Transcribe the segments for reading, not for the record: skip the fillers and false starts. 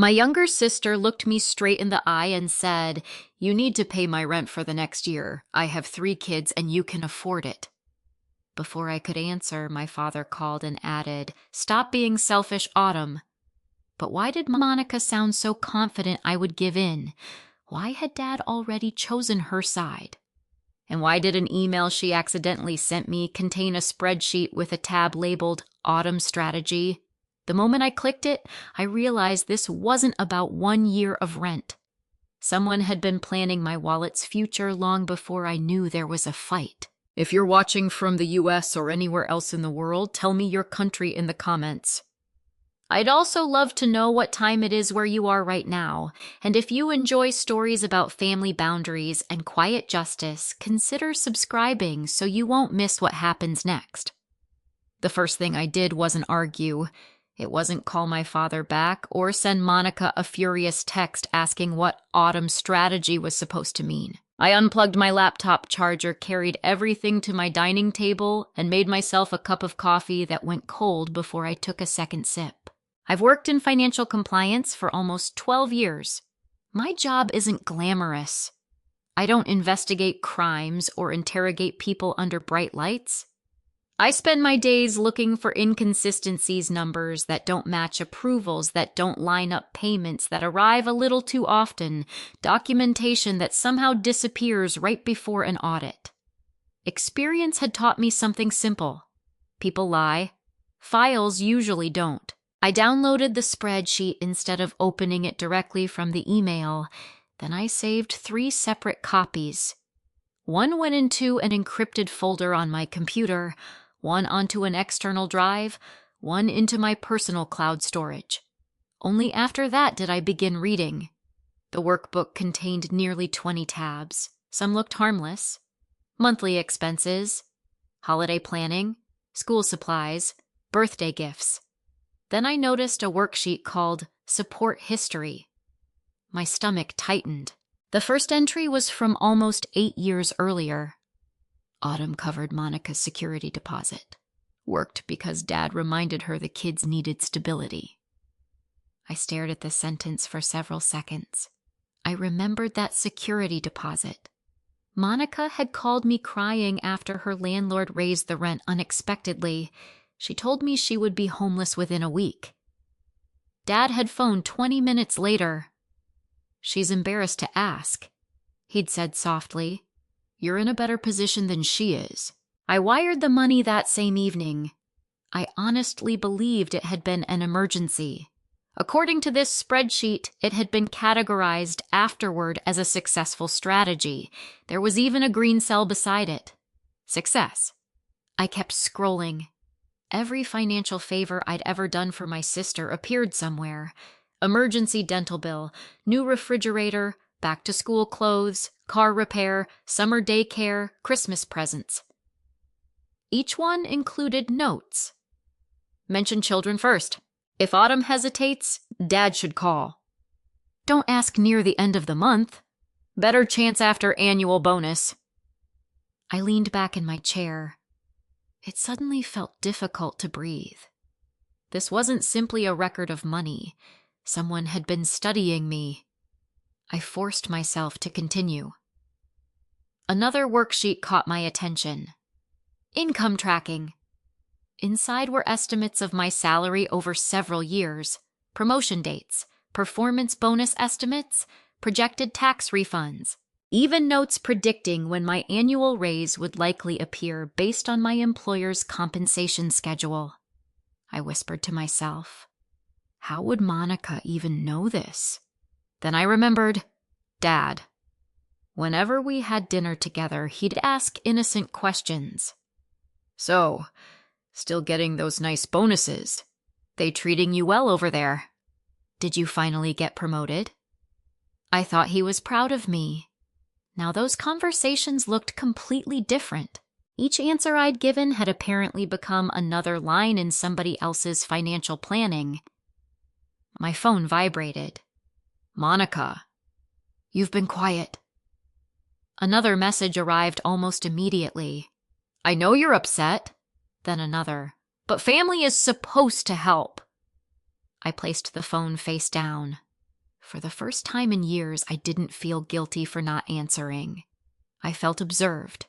My younger sister looked me straight in the eye and said, "You need to pay my rent for the next year. I have 3 kids and you can afford it." Before I could answer, my father called and added, "Stop being selfish, Autumn." But why did Monica sound so confident I would give in? Why had Dad already chosen her side? And why did an email she accidentally sent me contain a spreadsheet with a tab labeled Autumn Strategy? The moment I clicked it, I realized this wasn't about 1 year of rent. Someone had been planning my wallet's future long before I knew there was a fight. If you're watching from the US or anywhere else in the world, tell me your country in the comments. I'd also love to know what time it is where you are right now, and if you enjoy stories about family boundaries and quiet justice, consider subscribing so you won't miss what happens next. The first thing I did wasn't argue. It wasn't call my father back or send Monica a furious text asking what Autumn Strategy was supposed to mean. I unplugged my laptop charger, carried everything to my dining table, and made myself a cup of coffee that went cold before I took a second sip. I've worked in financial compliance for almost 12 years. My job isn't glamorous. I don't investigate crimes or interrogate people under bright lights. I spend my days looking for inconsistencies, numbers that don't match approvals, that don't line up payments, that arrive a little too often, documentation that somehow disappears right before an audit. Experience had taught me something simple. People lie. Files usually don't. I downloaded the spreadsheet instead of opening it directly from the email. Then I saved 3 separate copies. One went into an encrypted folder on my computer, one onto an external drive, one into my personal cloud storage. Only after that did I begin reading. The workbook contained nearly 20 tabs. Some looked harmless. Monthly expenses, holiday planning, school supplies, birthday gifts. Then I noticed a worksheet called Support History. My stomach tightened. The first entry was from almost 8 years earlier. Autumn covered Monica's security deposit. Worked because Dad reminded her the kids needed stability. I stared at the sentence for several seconds. I remembered that security deposit. Monica had called me crying after her landlord raised the rent unexpectedly. She told me she would be homeless within a week. Dad had phoned 20 minutes later. "She's embarrassed to ask," he'd said softly. "You're in a better position than she is." I wired the money that same evening. I honestly believed it had been an emergency. According to this spreadsheet, it had been categorized afterward as a successful strategy. There was even a green cell beside it. Success. I kept scrolling. Every financial favor I'd ever done for my sister appeared somewhere. Emergency dental bill, new refrigerator, back-to-school clothes, car repair, summer daycare, Christmas presents. Each one included notes. Mention children first. If Autumn hesitates, Dad should call. Don't ask near the end of the month. Better chance after annual bonus. I leaned back in my chair. It suddenly felt difficult to breathe. This wasn't simply a record of money. Someone had been studying me. I forced myself to continue. Another worksheet caught my attention. Income tracking. Inside were estimates of my salary over several years, promotion dates, performance bonus estimates, projected tax refunds. Even notes predicting when my annual raise would likely appear based on my employer's compensation schedule. I whispered to myself, how would Monica even know this? Then I remembered Dad. Whenever we had dinner together, he'd ask innocent questions. So, still getting those nice bonuses? They treating you well over there? Did you finally get promoted? I thought he was proud of me. Now those conversations looked completely different. Each answer I'd given had apparently become another line in somebody else's financial planning. My phone vibrated. Monica, you've been quiet. Another message arrived almost immediately. I know you're upset. Then another. But family is supposed to help. I placed the phone face down. For the first time in years, I didn't feel guilty for not answering. I felt observed.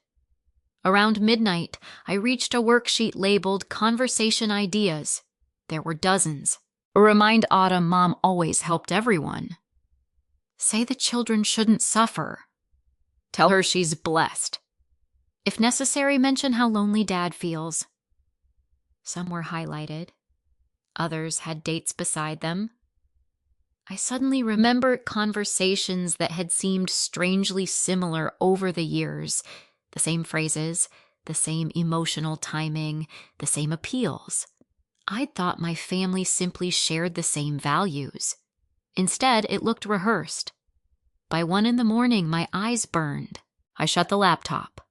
Around midnight, I reached a worksheet labeled Conversation Ideas. There were dozens. Remind Autumn Mom always helped everyone. Say the children shouldn't suffer. Tell her she's blessed. If necessary, mention how lonely Dad feels. Some were highlighted. Others had dates beside them. I suddenly remembered conversations that had seemed strangely similar over the years. The same phrases, the same emotional timing, the same appeals. I'd thought my family simply shared the same values. Instead, it looked rehearsed. By 1 a.m, my eyes burned. I shut the laptop.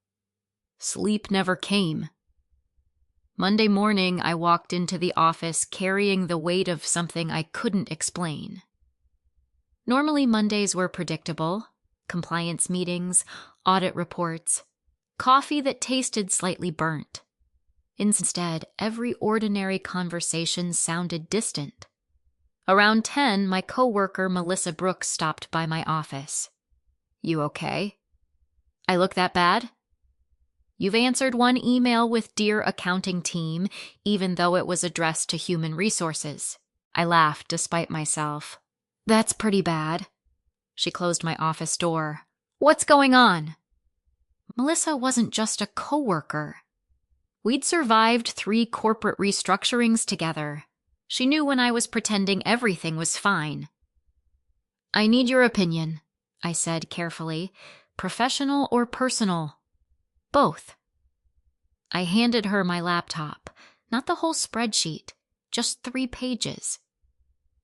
Sleep never came. Monday morning, I walked into the office carrying the weight of something I couldn't explain. Normally, Mondays were predictable. Compliance meetings, audit reports, coffee that tasted slightly burnt. Instead, every ordinary conversation sounded distant. Around 10, my coworker Melissa Brooks stopped by my office. "You okay?" "I look that bad?" "You've answered one email with Dear Accounting Team, even though it was addressed to Human Resources." I laughed despite myself. "That's pretty bad." She closed my office door. "What's going on?" Melissa wasn't just a coworker. We'd survived 3 corporate restructurings together. She knew when I was pretending everything was fine. "I need your opinion," I said carefully. "Professional or personal?" "Both." I handed her my laptop, not the whole spreadsheet, just 3 pages.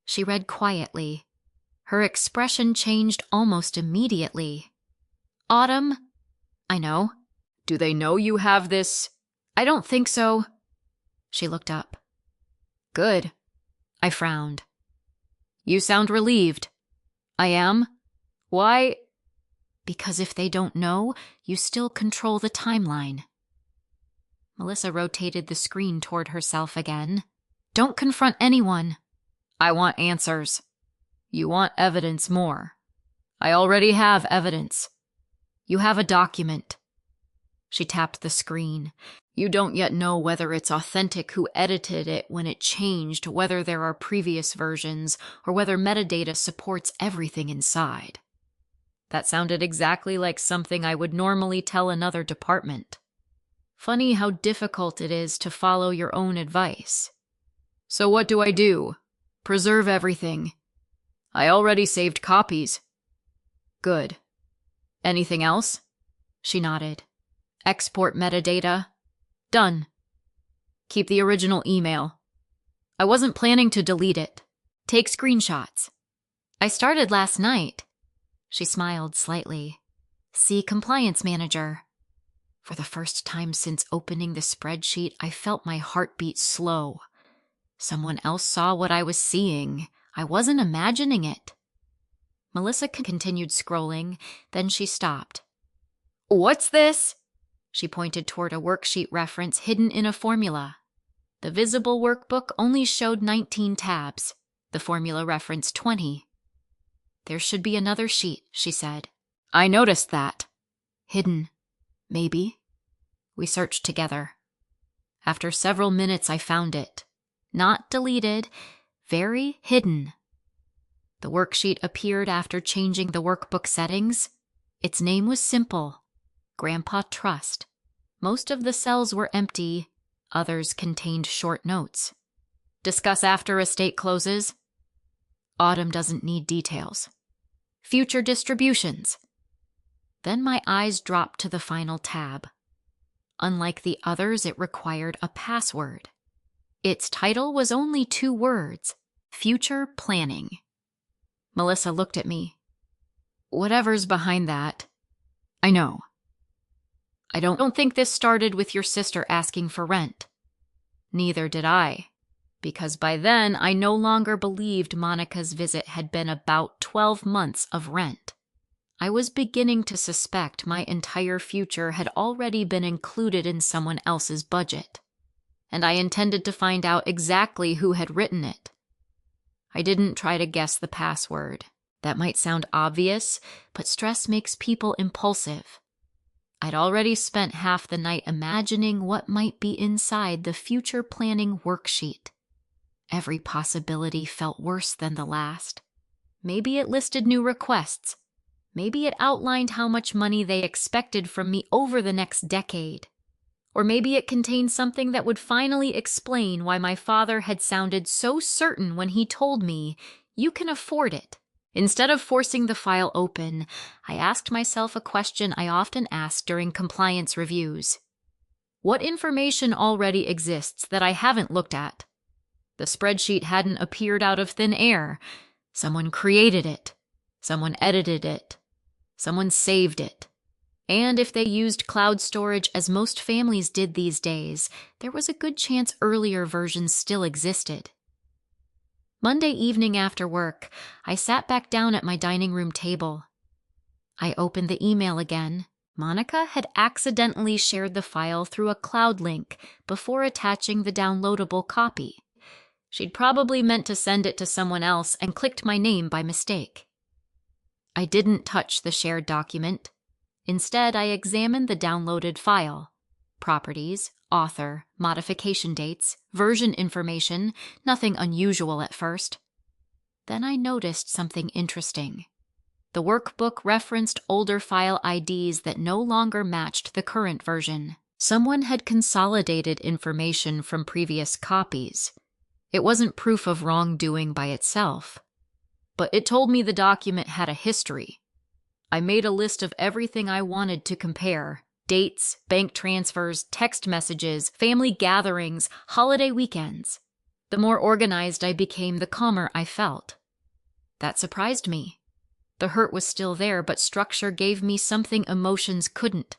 She read quietly. Her expression changed almost immediately. "Autumn?" "I know." "Do they know you have this?" "I don't think so." She looked up. "Good." I frowned. "You sound relieved." "I am." "Why?" "Because if they don't know, you still control the timeline." Melissa rotated the screen toward herself again. "Don't confront anyone." "I want answers." "You want evidence more." "I already have evidence." "You have a document." She tapped the screen. "You don't yet know whether it's authentic, who edited it when it changed, whether there are previous versions, or whether metadata supports everything inside." That sounded exactly like something I would normally tell another department. Funny how difficult it is to follow your own advice. "So what do I do?" "Preserve everything." "I already saved copies." "Good. Anything else?" She nodded. "Export metadata." "Done." "Keep the original email." "I wasn't planning to delete it." "Take screenshots." "I started last night." She smiled slightly. "See Compliance Manager." For the first time since opening the spreadsheet, I felt my heartbeat slow. Someone else saw what I was seeing. I wasn't imagining it. Melissa continued scrolling, then she stopped. "What's this?" She pointed toward a worksheet reference hidden in a formula. The visible workbook only showed 19 tabs, the formula reference 20. "There should be another sheet," she said. "I noticed that." "Hidden, maybe." We searched together. After several minutes, I found it. Not deleted, very hidden. The worksheet appeared after changing the workbook settings. Its name was simple: Grandpa Trust. Most of the cells were empty, others contained short notes. "Discuss after estate closes." "Autumn doesn't need details." "Future distributions." Then my eyes dropped to the final tab. Unlike the others, it required a password. Its title was only 2 words: Future Planning. Melissa looked at me. "Whatever's behind that." "I know." "I don't think this started with your sister asking for rent." Neither did I, because by then I no longer believed Monica's visit had been about 12 months of rent. I was beginning to suspect my entire future had already been included in someone else's budget, and I intended to find out exactly who had written it. I didn't try to guess the password. That might sound obvious, but stress makes people impulsive. I'd already spent half the night imagining what might be inside the future planning worksheet. Every possibility felt worse than the last. Maybe it listed new requests. Maybe it outlined how much money they expected from me over the next decade. Or maybe it contained something that would finally explain why my father had sounded so certain when he told me, "You can afford it." Instead of forcing the file open, I asked myself a question I often ask during compliance reviews. What information already exists that I haven't looked at? The spreadsheet hadn't appeared out of thin air. Someone created it. Someone edited it. Someone saved it. And if they used cloud storage as most families did these days, there was a good chance earlier versions still existed. Monday evening after work, I sat back down at my dining room table. I opened the email again. Monica had accidentally shared the file through a cloud link before attaching the downloadable copy. She'd probably meant to send it to someone else and clicked my name by mistake. I didn't touch the shared document. Instead, I examined the downloaded file. Properties, author, modification dates, version information, nothing unusual at first. Then I noticed something interesting. The workbook referenced older file IDs that no longer matched the current version. Someone had consolidated information from previous copies. It wasn't proof of wrongdoing by itself, but it told me the document had a history. I made a list of everything I wanted to compare: dates, bank transfers, text messages, family gatherings, holiday weekends. The more organized I became, the calmer I felt. That surprised me. The hurt was still there, but structure gave me something emotions couldn't: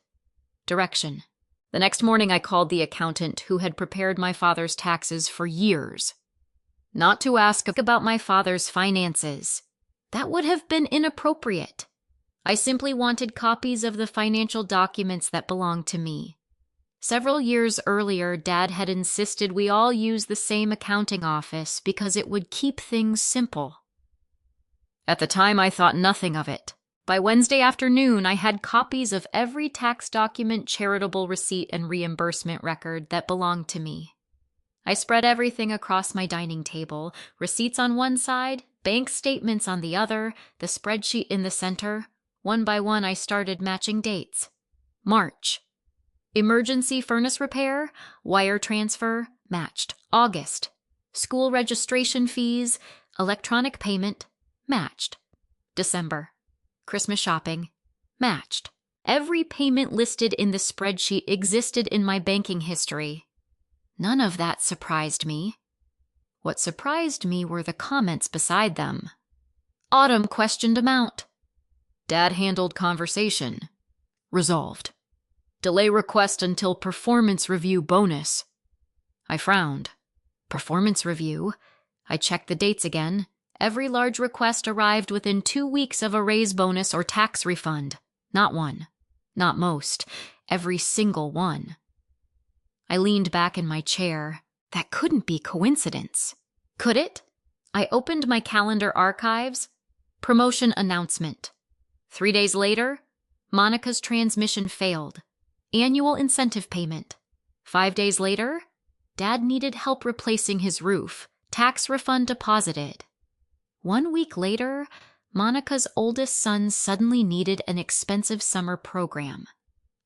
direction. The next morning I called the accountant who had prepared my father's taxes for years. Not to ask about my father's finances. That would have been inappropriate. I simply wanted copies of the financial documents that belonged to me. Several years earlier, Dad had insisted we all use the same accounting office because it would keep things simple. At the time, I thought nothing of it. By Wednesday afternoon, I had copies of every tax document, charitable receipt, and reimbursement record that belonged to me. I spread everything across my dining table, receipts on one side, bank statements on the other, the spreadsheet in the center. One by one, I started matching dates. March. Emergency furnace repair, wire transfer, matched. August. School registration fees, electronic payment, matched. December. Christmas shopping, matched. Every payment listed in the spreadsheet existed in my banking history. None of that surprised me. What surprised me were the comments beside them. Autumn questioned amount. Dad handled conversation. Resolved. Delay request until performance review bonus. I frowned. Performance review? I checked the dates again. Every large request arrived within 2 weeks of a raise bonus or tax refund. Not one. Not most. Every single one. I leaned back in my chair. That couldn't be coincidence. Could it? I opened my calendar archives. Promotion announcement. 3 days later, Monica's transmission failed. Annual incentive payment. 5 days later, Dad needed help replacing his roof. Tax refund deposited. 1 week later, Monica's oldest son suddenly needed an expensive summer program.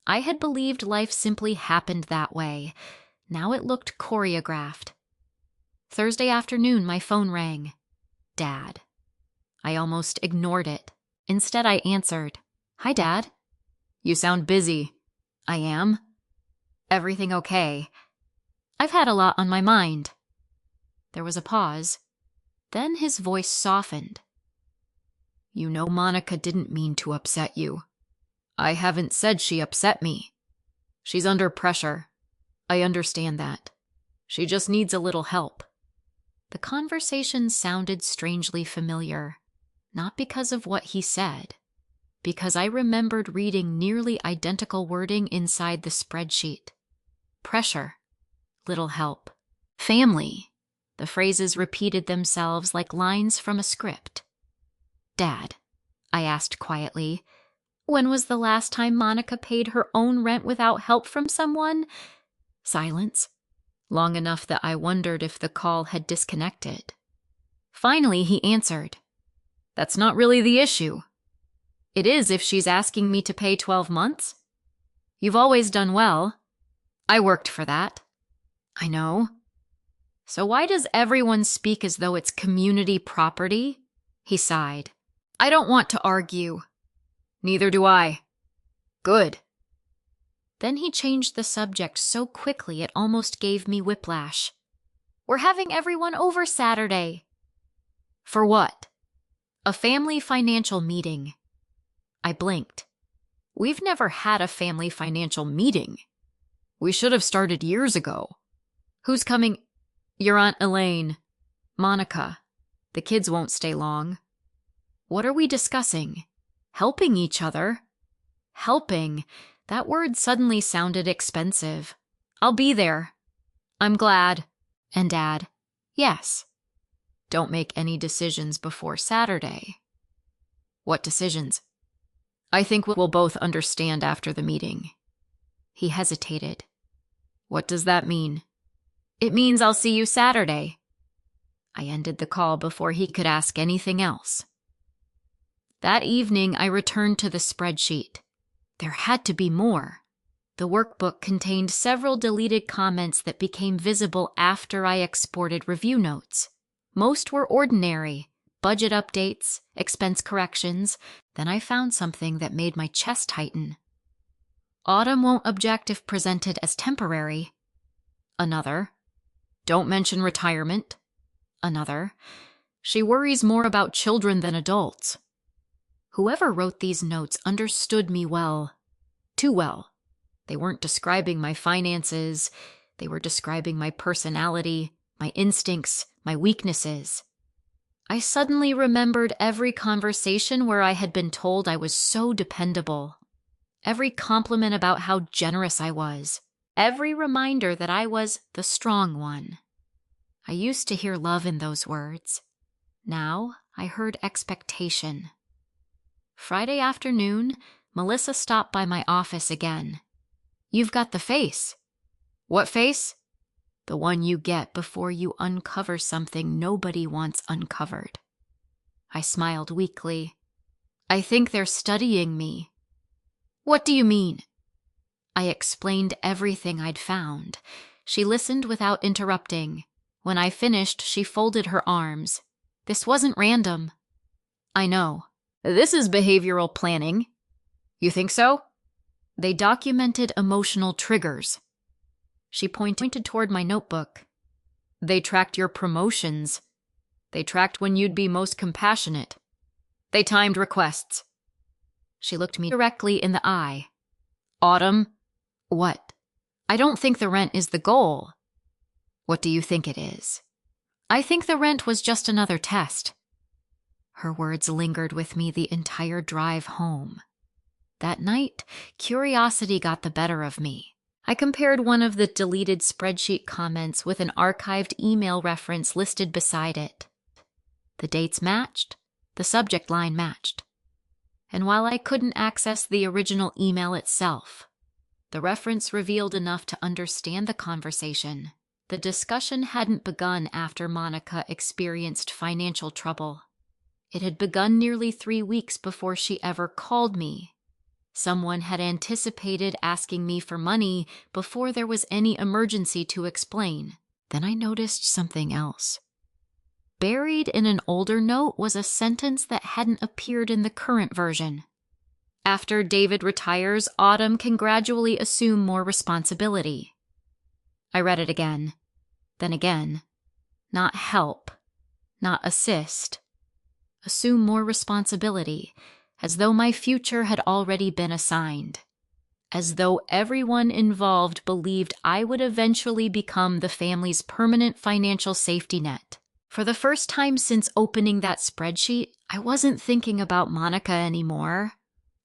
I had believed life simply happened that way. Now it looked choreographed. Thursday afternoon, my phone rang. Dad. I almost ignored it. Instead, I answered, "Hi, Dad." "You sound busy." "I am." "Everything okay?" "I've had a lot on my mind." There was a pause. Then his voice softened. "You know Monica didn't mean to upset you." "I haven't said she upset me. She's under pressure. I understand that. She just needs a little help." The conversation sounded strangely familiar, not because of what he said, because I remembered reading nearly identical wording inside the spreadsheet. Pressure, little help, family. The phrases repeated themselves like lines from a script. Dad, I asked quietly, when was the last time Monica paid her own rent without help from someone? Silence, long enough that I wondered if the call had disconnected. Finally, he answered, "That's not really the issue. It is if she's asking me to pay 12 months. You've always done well. I worked for that." "I know." "So why does everyone speak as though it's community property?" He sighed. "I don't want to argue." "Neither do I." "Good." Then he changed the subject so quickly it almost gave me whiplash. "We're having everyone over Saturday." "For what?" "A family financial meeting." I blinked. "We've never had a family financial meeting. We should have started years ago." "Who's coming?" "Your Aunt Elaine. Monica. The kids won't stay long." "What are we discussing?" "Helping each other." Helping. That word suddenly sounded expensive. "I'll be there." "I'm glad." And Dad, "Yes." "Don't make any decisions before Saturday." "What decisions?" "I think we'll both understand after the meeting." He hesitated. "What does that mean?" "It means I'll see you Saturday." I ended the call before he could ask anything else. That evening, I returned to the spreadsheet. There had to be more. The workbook contained several deleted comments that became visible after I exported review notes. Most were ordinary, budget updates, expense corrections. Then I found something that made my chest tighten. "Autumn won't object if presented as temporary." Another. "Don't mention retirement." Another. "She worries more about children than adults." Whoever wrote these notes understood me well. Too well. They weren't describing my finances. They were describing my personality, my instincts, my weaknesses. I suddenly remembered every conversation where I had been told I was so dependable. Every compliment about how generous I was. Every reminder that I was the strong one. I used to hear love in those words. Now I heard expectation. Friday afternoon, Melissa stopped by my office again. "You've got the face." "What face?" "The one you get before you uncover something nobody wants uncovered." I smiled weakly. "I think they're studying me." "What do you mean?" I explained everything I'd found. She listened without interrupting. When I finished, she folded her arms. "This wasn't random." "I know. This is behavioral planning." "You think so?" "They documented emotional triggers." She pointed toward my notebook. "They tracked your promotions. They tracked when you'd be most compassionate. They timed requests." She looked me directly in the eye. "Autumn." "What?" "I don't think the rent is the goal." "What do you think it is?" "I think the rent was just another test." Her words lingered with me the entire drive home. That night, curiosity got the better of me. I compared one of the deleted spreadsheet comments with an archived email reference listed beside it. The dates matched, the subject line matched. And while I couldn't access the original email itself, the reference revealed enough to understand the conversation. The discussion hadn't begun after Monica experienced financial trouble. It had begun nearly 3 weeks before she ever called me. Someone had anticipated asking me for money before there was any emergency to explain. Then I noticed something else. Buried in an older note was a sentence that hadn't appeared in the current version. "After David retires, Autumn can gradually assume more responsibility." I read it again, then again. Not help, not assist. Assume more responsibility, as though my future had already been assigned. As though everyone involved believed I would eventually become the family's permanent financial safety net. For the first time since opening that spreadsheet, I wasn't thinking about Monica anymore.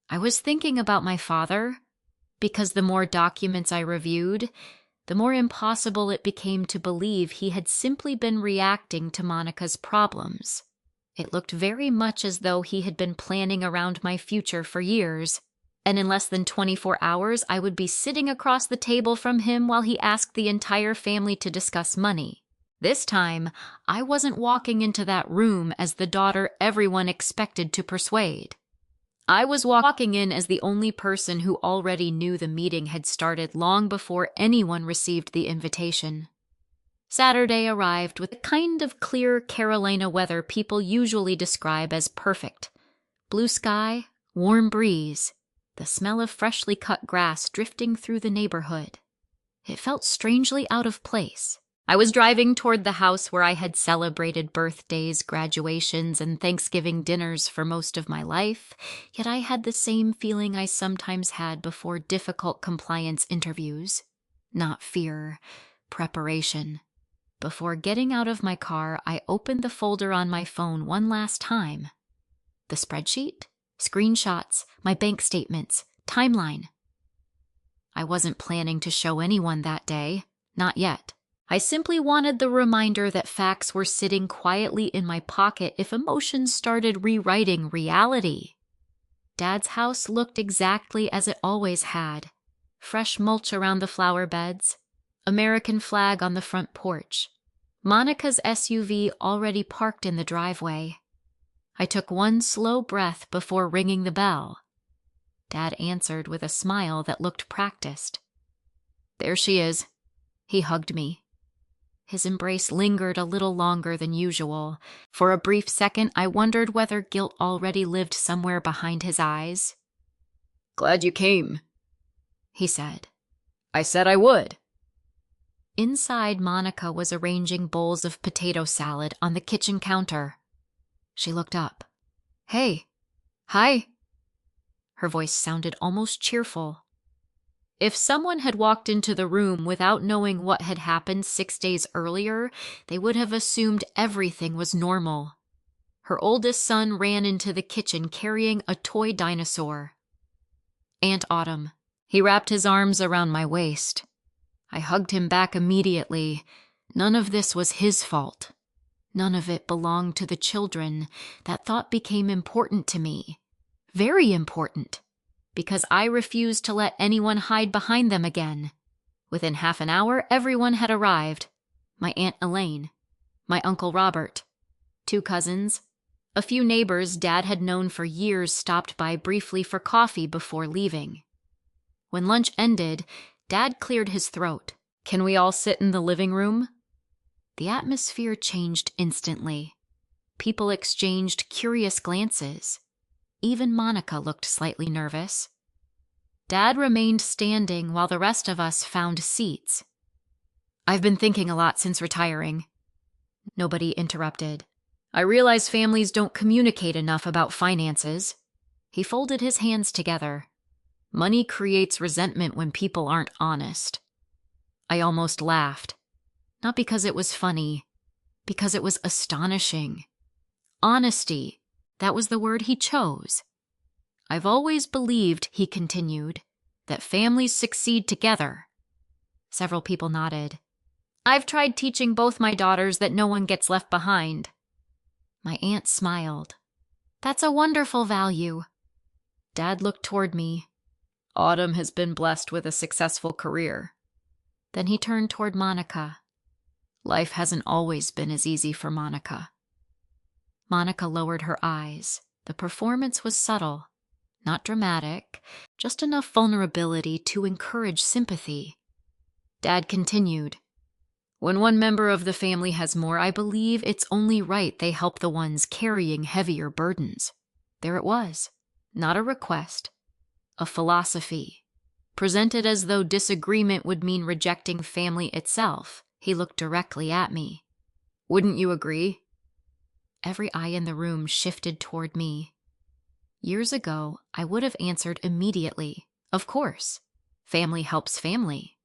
I was thinking about my father, because the more documents I reviewed, the more impossible it became to believe he had simply been reacting to Monica's problems. It looked very much as though he had been planning around my future for years, and in less than 24 hours I would be sitting across the table from him while he asked the entire family to discuss money. This time, I wasn't walking into that room as the daughter everyone expected to persuade. I was walking in as the only person who already knew the meeting had started long before anyone received the invitation. Saturday arrived with the kind of clear Carolina weather people usually describe as perfect. Blue sky, warm breeze, the smell of freshly cut grass drifting through the neighborhood. It felt strangely out of place. I was driving toward the house where I had celebrated birthdays, graduations, and Thanksgiving dinners for most of my life, yet I had the same feeling I sometimes had before difficult compliance interviews. Not fear, preparation. Before getting out of my car, I opened the folder on my phone one last time. The spreadsheet, screenshots, my bank statements, timeline. I wasn't planning to show anyone that day. Not yet. I simply wanted the reminder that facts were sitting quietly in my pocket if emotions started rewriting reality. Dad's house looked exactly as it always had. Fresh mulch around the flower beds, American flag on the front porch, Monica's SUV already parked in the driveway. I took one slow breath before ringing the bell. Dad answered with a smile that looked practiced. "There she is." He hugged me. His embrace lingered a little longer than usual. For a brief second, I wondered whether guilt already lived somewhere behind his eyes. "Glad you came," he said. "I said I would." Inside, Monica was arranging bowls of potato salad on the kitchen counter. She looked up. "Hey. Hi." Her voice sounded almost cheerful. If someone had walked into the room without knowing what had happened 6 days earlier, they would have assumed everything was normal. Her oldest son ran into the kitchen carrying a toy dinosaur. Aunt Autumn. He wrapped his arms around my waist. I hugged him back immediately. None of this was his fault. None of it belonged to the children. That thought became important to me. Very important. Because I refused to let anyone hide behind them again. Within half an hour, everyone had arrived. My Aunt Elaine, my Uncle Robert, 2 cousins, a few neighbors Dad had known for years stopped by briefly for coffee before leaving. When lunch ended, Dad cleared his throat. "Can we all sit in the living room?" The atmosphere changed instantly. People exchanged curious glances. Even Monica looked slightly nervous. Dad remained standing while the rest of us found seats. "I've been thinking a lot since retiring." Nobody interrupted. "I realize families don't communicate enough about finances." He folded his hands together. "Money creates resentment when people aren't honest." I almost laughed. Not because it was funny, because it was astonishing. Honesty. That was the word he chose. "I've always believed," he continued, "that families succeed together." Several people nodded. "I've tried teaching both my daughters that no one gets left behind." My aunt smiled. "That's a wonderful value." Dad looked toward me. "Autumn has been blessed with a successful career." Then he turned toward Monica. "Life hasn't always been as easy for Monica." Monica lowered her eyes. The performance was subtle, not dramatic, just enough vulnerability to encourage sympathy. Dad continued, "When one member of the family has more, I believe it's only right they help the ones carrying heavier burdens." There it was, not a request, a philosophy. Presented as though disagreement would mean rejecting family itself, he looked directly at me. "Wouldn't you agree?" Every eye in the room shifted toward me. Years ago, I would have answered immediately, "Of course. Family helps family."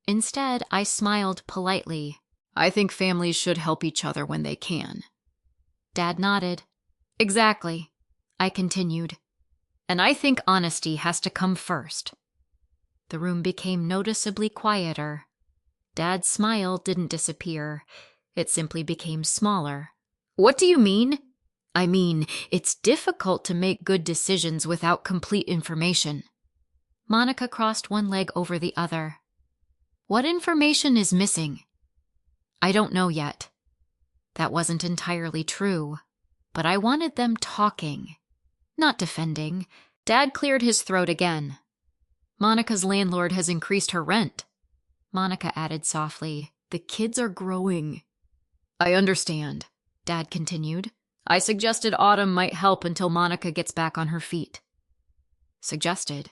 Instead, I smiled politely. "I think families should help each other when they can." Dad nodded. "Exactly," I continued. "And I think honesty has to come first." The room became noticeably quieter. Dad's smile didn't disappear. It simply became smaller. "What do you mean?" I mean, it's difficult to make good decisions without complete information. Monica crossed one leg over the other. What information is missing? I don't know yet. That wasn't entirely true, but I wanted them talking, not defending. Dad cleared his throat again. Monica's landlord has increased her rent. Monica added softly, the kids are growing. I understand, Dad continued. I suggested Autumn might help until Monica gets back on her feet. Suggested.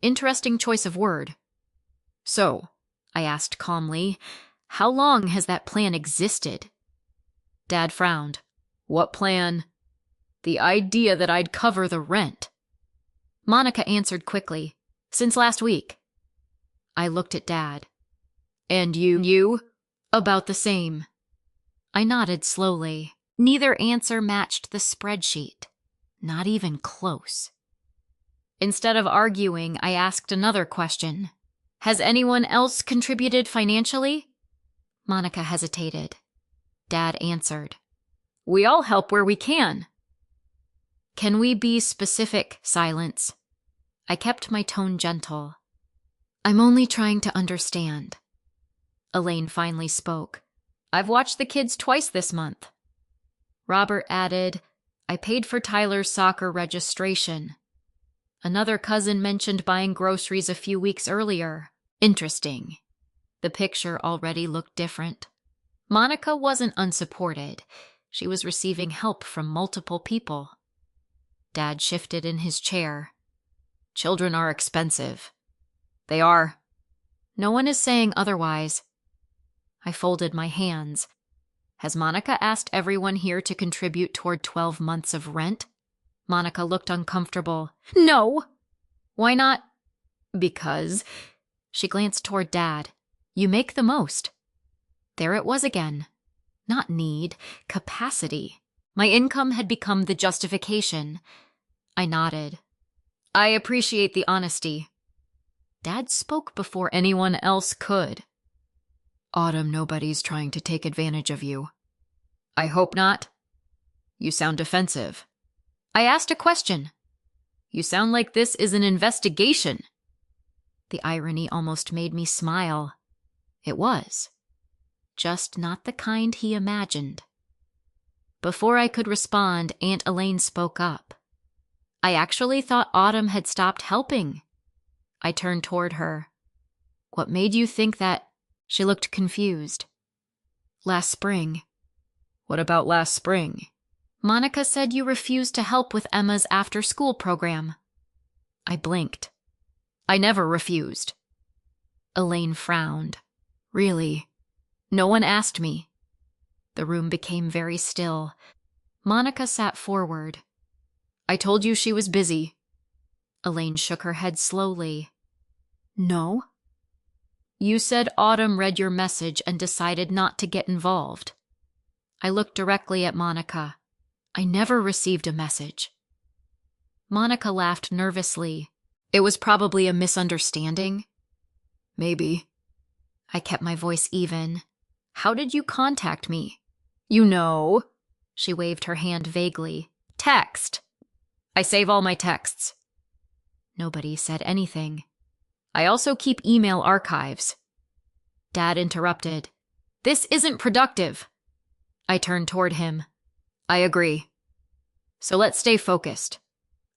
Interesting choice of word. So, I asked calmly, how long has that plan existed? Dad frowned. What plan? The idea that I'd cover the rent. Monica answered quickly. Since last week. I looked at Dad. And you? About the same. I nodded slowly. Neither answer matched the spreadsheet. Not even close. Instead of arguing, I asked another question. Has anyone else contributed financially? Monica hesitated. Dad answered. We all help where we can. Can we be specific? Silence. I kept my tone gentle. I'm only trying to understand. Elaine finally spoke. I've watched the kids twice this month. Robert added, I paid for Tyler's soccer registration. Another cousin mentioned buying groceries a few weeks earlier. Interesting. The picture already looked different. Monica wasn't unsupported. She was receiving help from multiple people. Dad shifted in his chair. Children are expensive. They are. No one is saying otherwise. I folded my hands. Has Monica asked everyone here to contribute toward 12 months of rent? Monica looked uncomfortable. No! Why not? Because. She glanced toward Dad. You make the most. There it was again. Not need, capacity. My income had become the justification. I nodded. I appreciate the honesty. Dad spoke before anyone else could. Autumn, nobody's trying to take advantage of you. I hope not. You sound defensive. I asked a question. You sound like this is an investigation. The irony almost made me smile. It was. Just not the kind he imagined. Before I could respond, Aunt Elaine spoke up. I actually thought Autumn had stopped helping. I turned toward her. What made you think that? She looked confused. Last spring. What about last spring? Monica said you refused to help with Emma's after-school program. I blinked. I never refused. Elaine frowned. Really? No one asked me. The room became very still. Monica sat forward. I told you she was busy. Elaine shook her head slowly. No? You said Autumn read your message and decided not to get involved. I looked directly at Monica. I never received a message. Monica laughed nervously. It was probably a misunderstanding. Maybe. I kept my voice even. How did you contact me? You know. She waved her hand vaguely. Text. I save all my texts. Nobody said anything. I also keep email archives. Dad interrupted. This isn't productive. I turned toward him. I agree. So let's stay focused.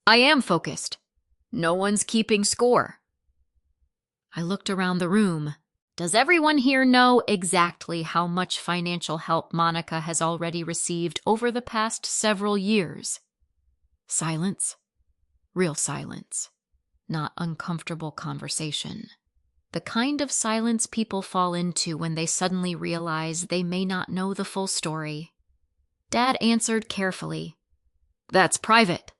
I am focused. No one's keeping score. I looked around the room. Does everyone here know exactly how much financial help Monica has already received over the past several years? Silence. Real silence. Not uncomfortable conversation. The kind of silence people fall into when they suddenly realize they may not know the full story. Dad answered carefully. That's private.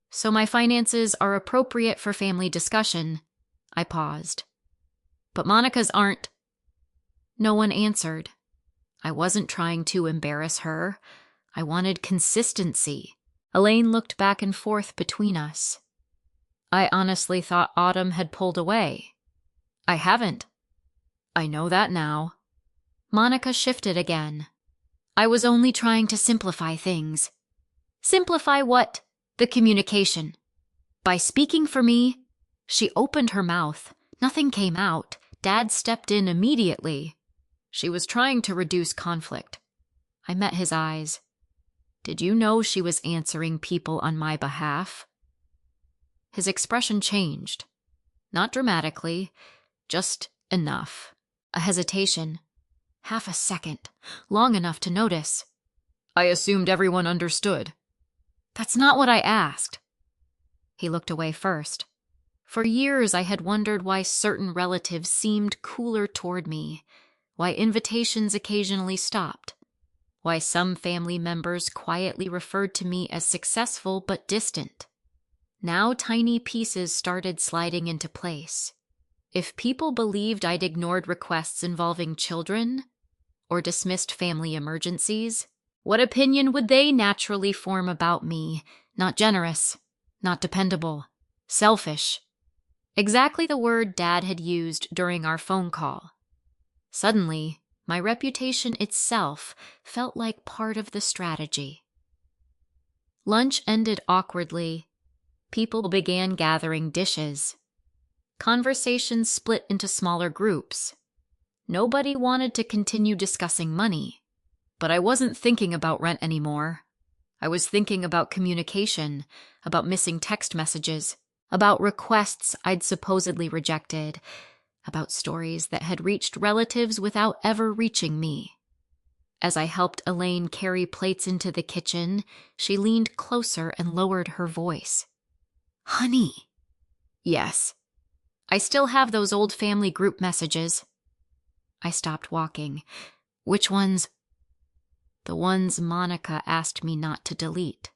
So my finances are appropriate for family discussion. I paused. But Monica's aren't. No one answered. I wasn't trying to embarrass her. I wanted consistency. Elaine looked back and forth between us. I honestly thought Autumn had pulled away. I haven't. I know that now. Monica shifted again. I was only trying to simplify things. Simplify what? The communication. By speaking for me, she opened her mouth. Nothing came out. Dad stepped in immediately. She was trying to reduce conflict. I met his eyes. Did you know she was answering people on my behalf? His expression changed. Not dramatically, just enough. A hesitation. Half a second, long enough to notice. I assumed everyone understood. That's not what I asked. He looked away first. For years I had wondered why certain relatives seemed cooler toward me, why invitations occasionally stopped, why some family members quietly referred to me as successful but distant. Now tiny pieces started sliding into place. If people believed I'd ignored requests involving children or dismissed family emergencies, what opinion would they naturally form about me? Not generous, not dependable, selfish. Exactly the word Dad had used during our phone call. Suddenly, my reputation itself felt like part of the strategy. Lunch ended awkwardly. People began gathering dishes. Conversations split into smaller groups. Nobody wanted to continue discussing money. But I wasn't thinking about rent anymore. I was thinking about communication, about missing text messages, about requests I'd supposedly rejected, about stories that had reached relatives without ever reaching me. As I helped Elaine carry plates into the kitchen, she leaned closer and lowered her voice. Honey. Yes. I still have those old family group messages. I stopped walking. Which ones? The ones Monica asked me not to delete.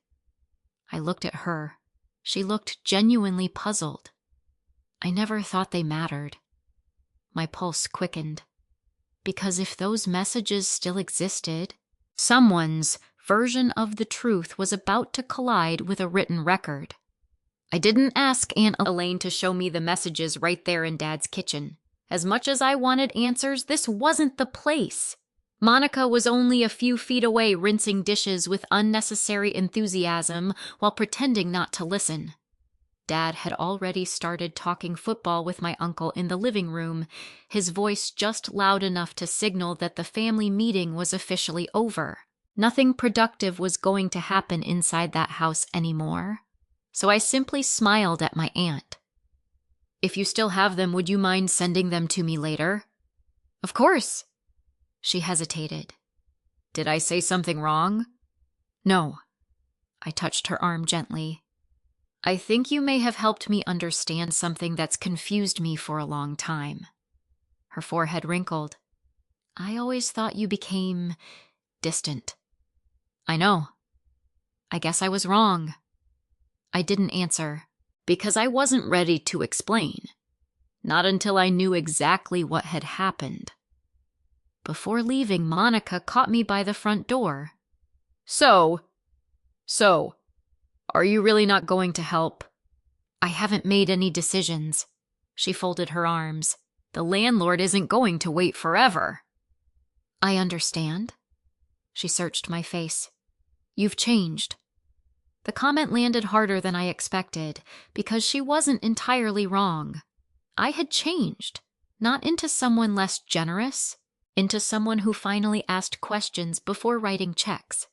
I looked at her. She looked genuinely puzzled. I never thought they mattered. My pulse quickened. Because if those messages still existed, someone's version of the truth was about to collide with a written record. I didn't ask Aunt Elaine to show me the messages right there in Dad's kitchen. As much as I wanted answers, this wasn't the place. Monica was only a few feet away rinsing dishes with unnecessary enthusiasm while pretending not to listen. Dad had already started talking football with my uncle in the living room, his voice just loud enough to signal that the family meeting was officially over. Nothing productive was going to happen inside that house anymore, so I simply smiled at my aunt. If you still have them, would you mind sending them to me later? Of course. She hesitated. Did I say something wrong? No. I touched her arm gently. I think you may have helped me understand something that's confused me for a long time. Her forehead wrinkled. I always thought you became distant. I know. I guess I was wrong. I didn't answer, because I wasn't ready to explain. Not until I knew exactly what had happened. Before leaving, Monica caught me by the front door. So, are you really not going to help? I haven't made any decisions. She folded her arms. The landlord isn't going to wait forever. I understand. She searched my face. You've changed. The comment landed harder than I expected, because she wasn't entirely wrong. I had changed, not into someone less generous, into someone who finally asked questions before writing checks.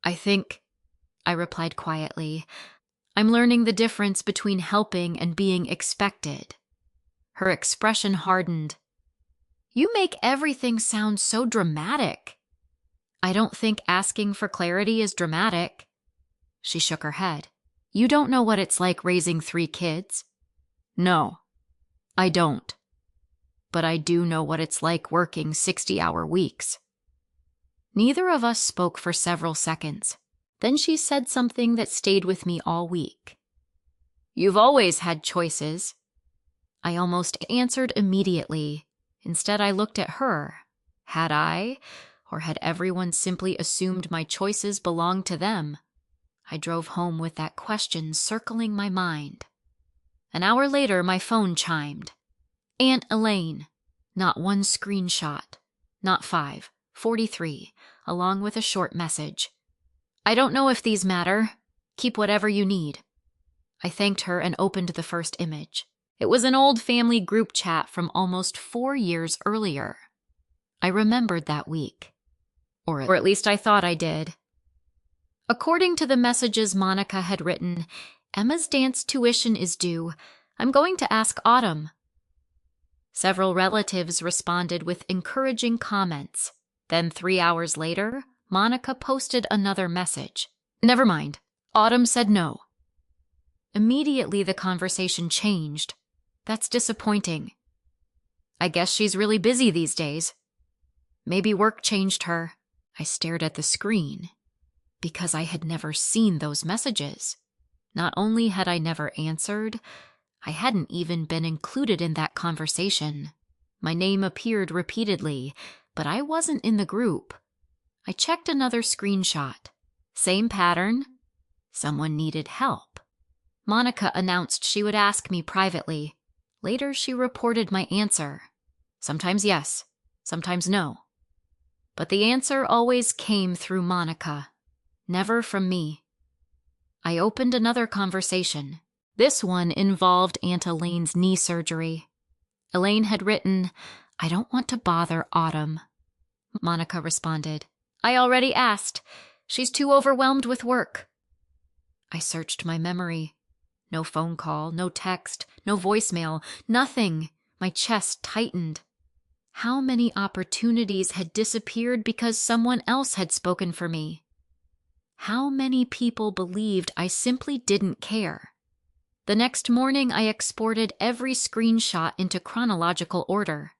I think, I replied quietly, I'm learning the difference between helping and being expected. Her expression hardened. You make everything sound so dramatic. I don't think asking for clarity is dramatic. She shook her head. You don't know what it's like raising 3 kids. No, I don't. But I do know what it's like working 60-hour weeks. Neither of us spoke for several seconds. Then she said something that stayed with me all week. You've always had choices. I almost answered immediately. Instead, I looked at her. Had I, or had everyone simply assumed my choices belonged to them? I drove home with that question circling my mind. An hour later, my phone chimed. Aunt Elaine. Not one screenshot. Not 5, 43, along with a short message. I don't know if these matter. Keep whatever you need. I thanked her and opened the first image. It was an old family group chat from almost 4 years earlier. I remembered that week. Or at least I thought I did. According to the messages Monica had written, Emma's dance tuition is due. I'm going to ask Autumn. Several relatives responded with encouraging comments. Then 3 hours later, Monica posted another message. Never mind. Autumn said no. Immediately the conversation changed. That's disappointing. I guess she's really busy these days. Maybe work changed her. I stared at the screen because I had never seen those messages. Not only had I never answered, I hadn't even been included in that conversation. My name appeared repeatedly, but I wasn't in the group. I checked another screenshot. Same pattern. Someone needed help. Monica announced she would ask me privately. Later, she reported my answer. Sometimes yes, sometimes no. But the answer always came through Monica, never from me. I opened another conversation. This one involved Aunt Elaine's knee surgery. Elaine had written, I don't want to bother Autumn. Monica responded, I already asked. She's too overwhelmed with work. I searched my memory. No phone call, no text, no voicemail, nothing. My chest tightened. How many opportunities had disappeared because someone else had spoken for me? How many people believed I simply didn't care? The next morning, I exported every screenshot into chronological order.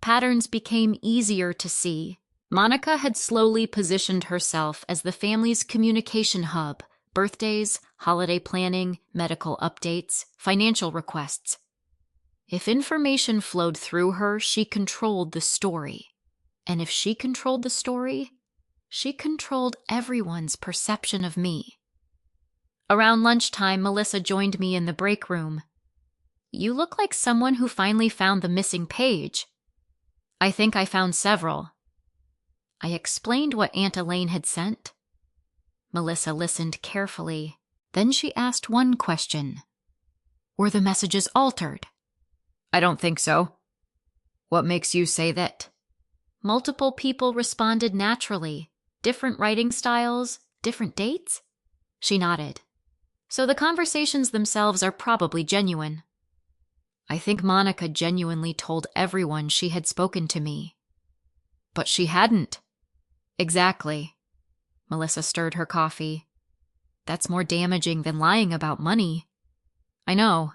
Patterns became easier to see. Monica had slowly positioned herself as the family's communication hub. Birthdays, holiday planning, medical updates, financial requests. If information flowed through her, she controlled the story. And if she controlled the story, she controlled everyone's perception of me. Around lunchtime, Melissa joined me in the break room. You look like someone who finally found the missing page. I think I found several. I explained what Aunt Elaine had sent. Melissa listened carefully. Then she asked one question. Were the messages altered? I don't think so. What makes you say that? Multiple people responded naturally. Different writing styles, different dates? She nodded. So the conversations themselves are probably genuine. I think Monica genuinely told everyone she had spoken to me. But she hadn't. Exactly. Melissa stirred her coffee. That's more damaging than lying about money. I know.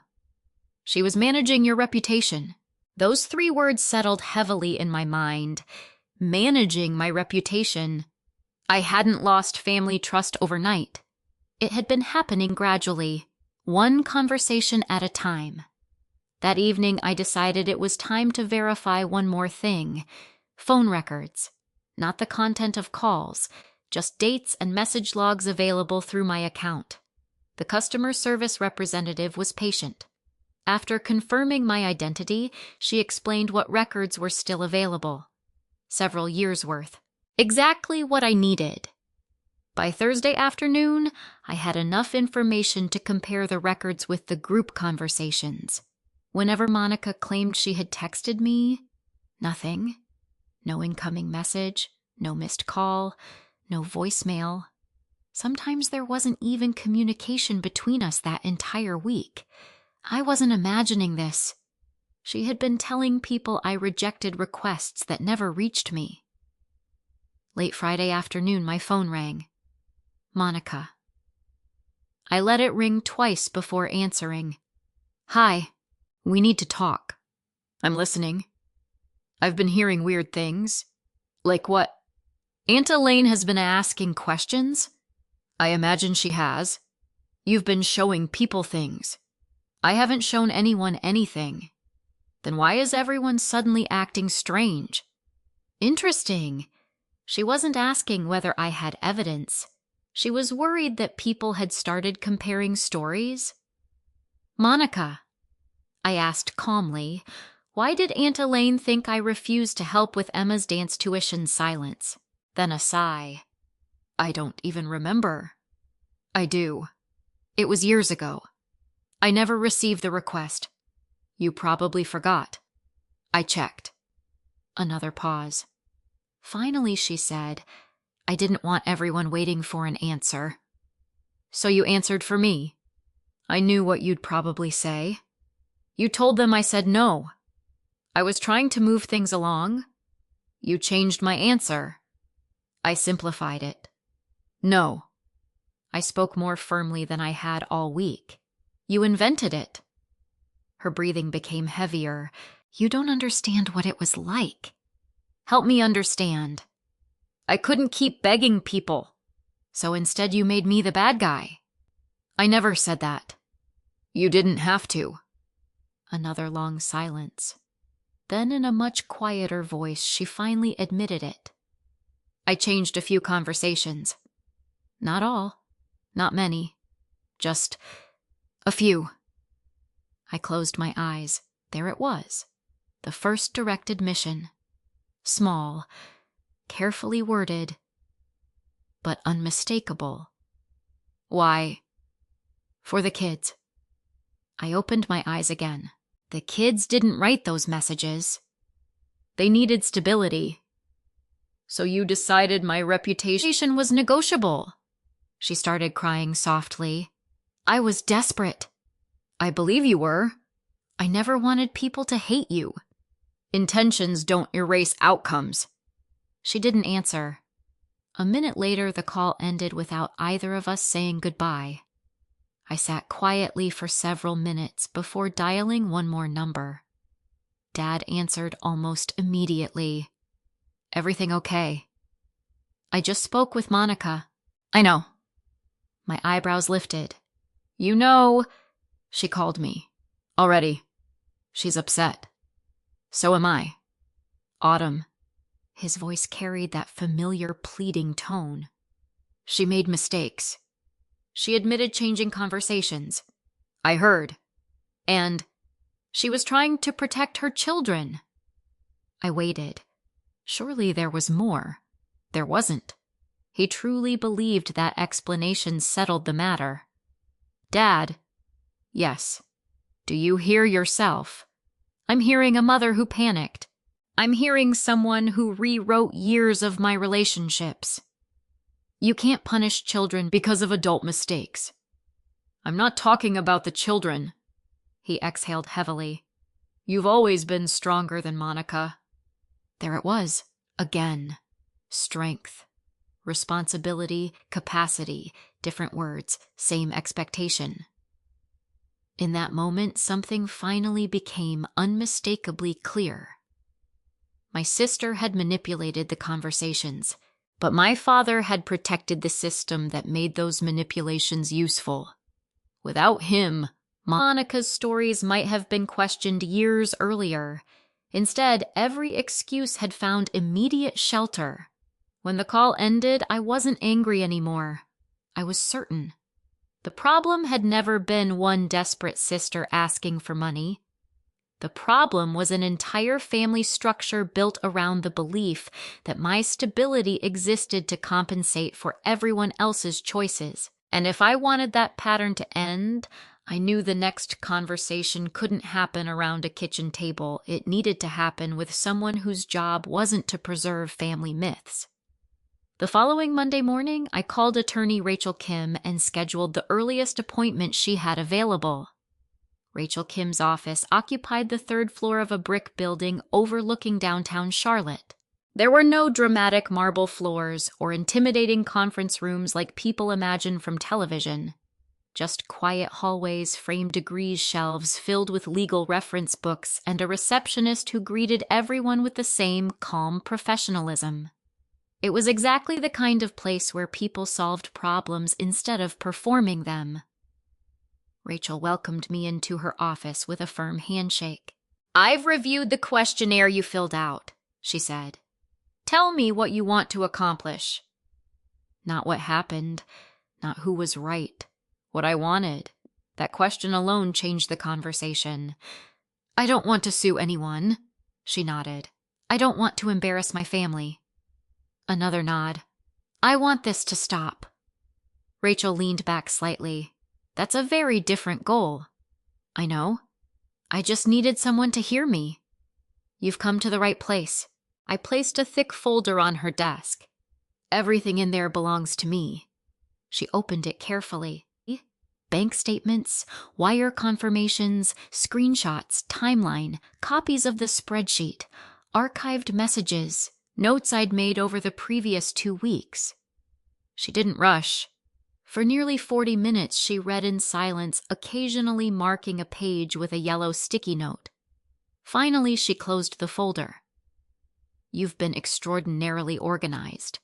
She was managing your reputation. Those 3 words settled heavily in my mind. Managing my reputation. I hadn't lost family trust overnight. It had been happening gradually, one conversation at a time. That evening, I decided it was time to verify one more thing. Phone records. Not the content of calls. Just dates and message logs available through my account. The customer service representative was patient. After confirming my identity, she explained what records were still available. Several years' worth. Exactly what I needed. By Thursday afternoon, I had enough information to compare the records with the group conversations. Whenever Monica claimed she had texted me, nothing. No incoming message, no missed call, no voicemail. Sometimes there wasn't even communication between us that entire week. I wasn't imagining this. She had been telling people I rejected requests that never reached me. Late Friday afternoon, my phone rang. Monica. I let it ring twice before answering. Hi, we need to talk. I'm listening. I've been hearing weird things. Like what? Aunt Elaine has been asking questions? I imagine she has. You've been showing people things. I haven't shown anyone anything. Then why is everyone suddenly acting strange? Interesting. She wasn't asking whether I had evidence. She was worried that people had started comparing stories. Monica, I asked calmly, why did Aunt Elaine think I refused to help with Emma's dance tuition? Silence. Then a sigh. I don't even remember. I do. It was years ago. I never received the request. You probably forgot. I checked. Another pause. Finally, she said, I didn't want everyone waiting for an answer. So you answered for me. I knew what you'd probably say. You told them I said no. I was trying to move things along. You changed my answer. I simplified it. No. I spoke more firmly than I had all week. You invented it. Her breathing became heavier. You don't understand what it was like. Help me understand. I couldn't keep begging people, so instead you made me the bad guy. I never said that. You didn't have to. Another long silence. Then in a much quieter voice, she finally admitted it. I changed a few conversations. Not all. Not many. Just a few. I closed my eyes. There it was. The first direct admission. Small, carefully worded, but unmistakable. Why? For the kids. I opened my eyes again. The kids didn't write those messages. They needed stability. So you decided my reputation was negotiable. She started crying softly. I was desperate. I believe you were. I never wanted people to hate you. Intentions don't erase outcomes. She didn't answer. A minute later, the call ended without either of us saying goodbye. I sat quietly for several minutes before dialing one more number. Dad answered almost immediately. Everything okay? I just spoke with Monica. I know. My eyebrows lifted. You know, she called me. Already. She's upset. So am I. Autumn. His voice carried that familiar pleading tone. She made mistakes. She admitted changing conversations. I heard. And she was trying to protect her children. I waited. Surely there was more. There wasn't. He truly believed that explanation settled the matter. Dad. Yes. Do you hear yourself? I'm hearing a mother who panicked. I'm hearing someone who rewrote years of my relationships. You can't punish children because of adult mistakes. I'm not talking about the children. He exhaled heavily. You've always been stronger than Monica. There it was, again. Strength. Responsibility, capacity, different words, same expectation. In that moment, something finally became unmistakably clear. My sister had manipulated the conversations, but my father had protected the system that made those manipulations useful. Without him, Monica's stories might have been questioned years earlier. Instead, every excuse had found immediate shelter. When the call ended, I wasn't angry anymore. I was certain. The problem had never been one desperate sister asking for money. The problem was an entire family structure built around the belief that my stability existed to compensate for everyone else's choices. And if I wanted that pattern to end, I knew the next conversation couldn't happen around a kitchen table. It needed to happen with someone whose job wasn't to preserve family myths. The following Monday morning, I called attorney Rachel Kim and scheduled the earliest appointment she had available. Rachel Kim's office occupied the third floor of a brick building overlooking downtown Charlotte. There were no dramatic marble floors or intimidating conference rooms like people imagine from television. Just quiet hallways, framed degrees shelves filled with legal reference books, and a receptionist who greeted everyone with the same calm professionalism. It was exactly the kind of place where people solved problems instead of performing them. Rachel welcomed me into her office with a firm handshake. I've reviewed the questionnaire you filled out, she said. Tell me what you want to accomplish. Not what happened, not who was right, what I wanted. That question alone changed the conversation. I don't want to sue anyone, she nodded. I don't want to embarrass my family. Another nod. I want this to stop. Rachel leaned back slightly. That's a very different goal. I know. I just needed someone to hear me. You've come to the right place. I placed a thick folder on her desk. Everything in there belongs to me. She opened it carefully. Bank statements, wire confirmations, screenshots, timeline, copies of the spreadsheet, archived messages, notes I'd made over the previous 2 weeks. She didn't rush. For nearly 40 minutes, she read in silence, occasionally marking a page with a yellow sticky note. Finally, she closed the folder. You've been extraordinarily organized.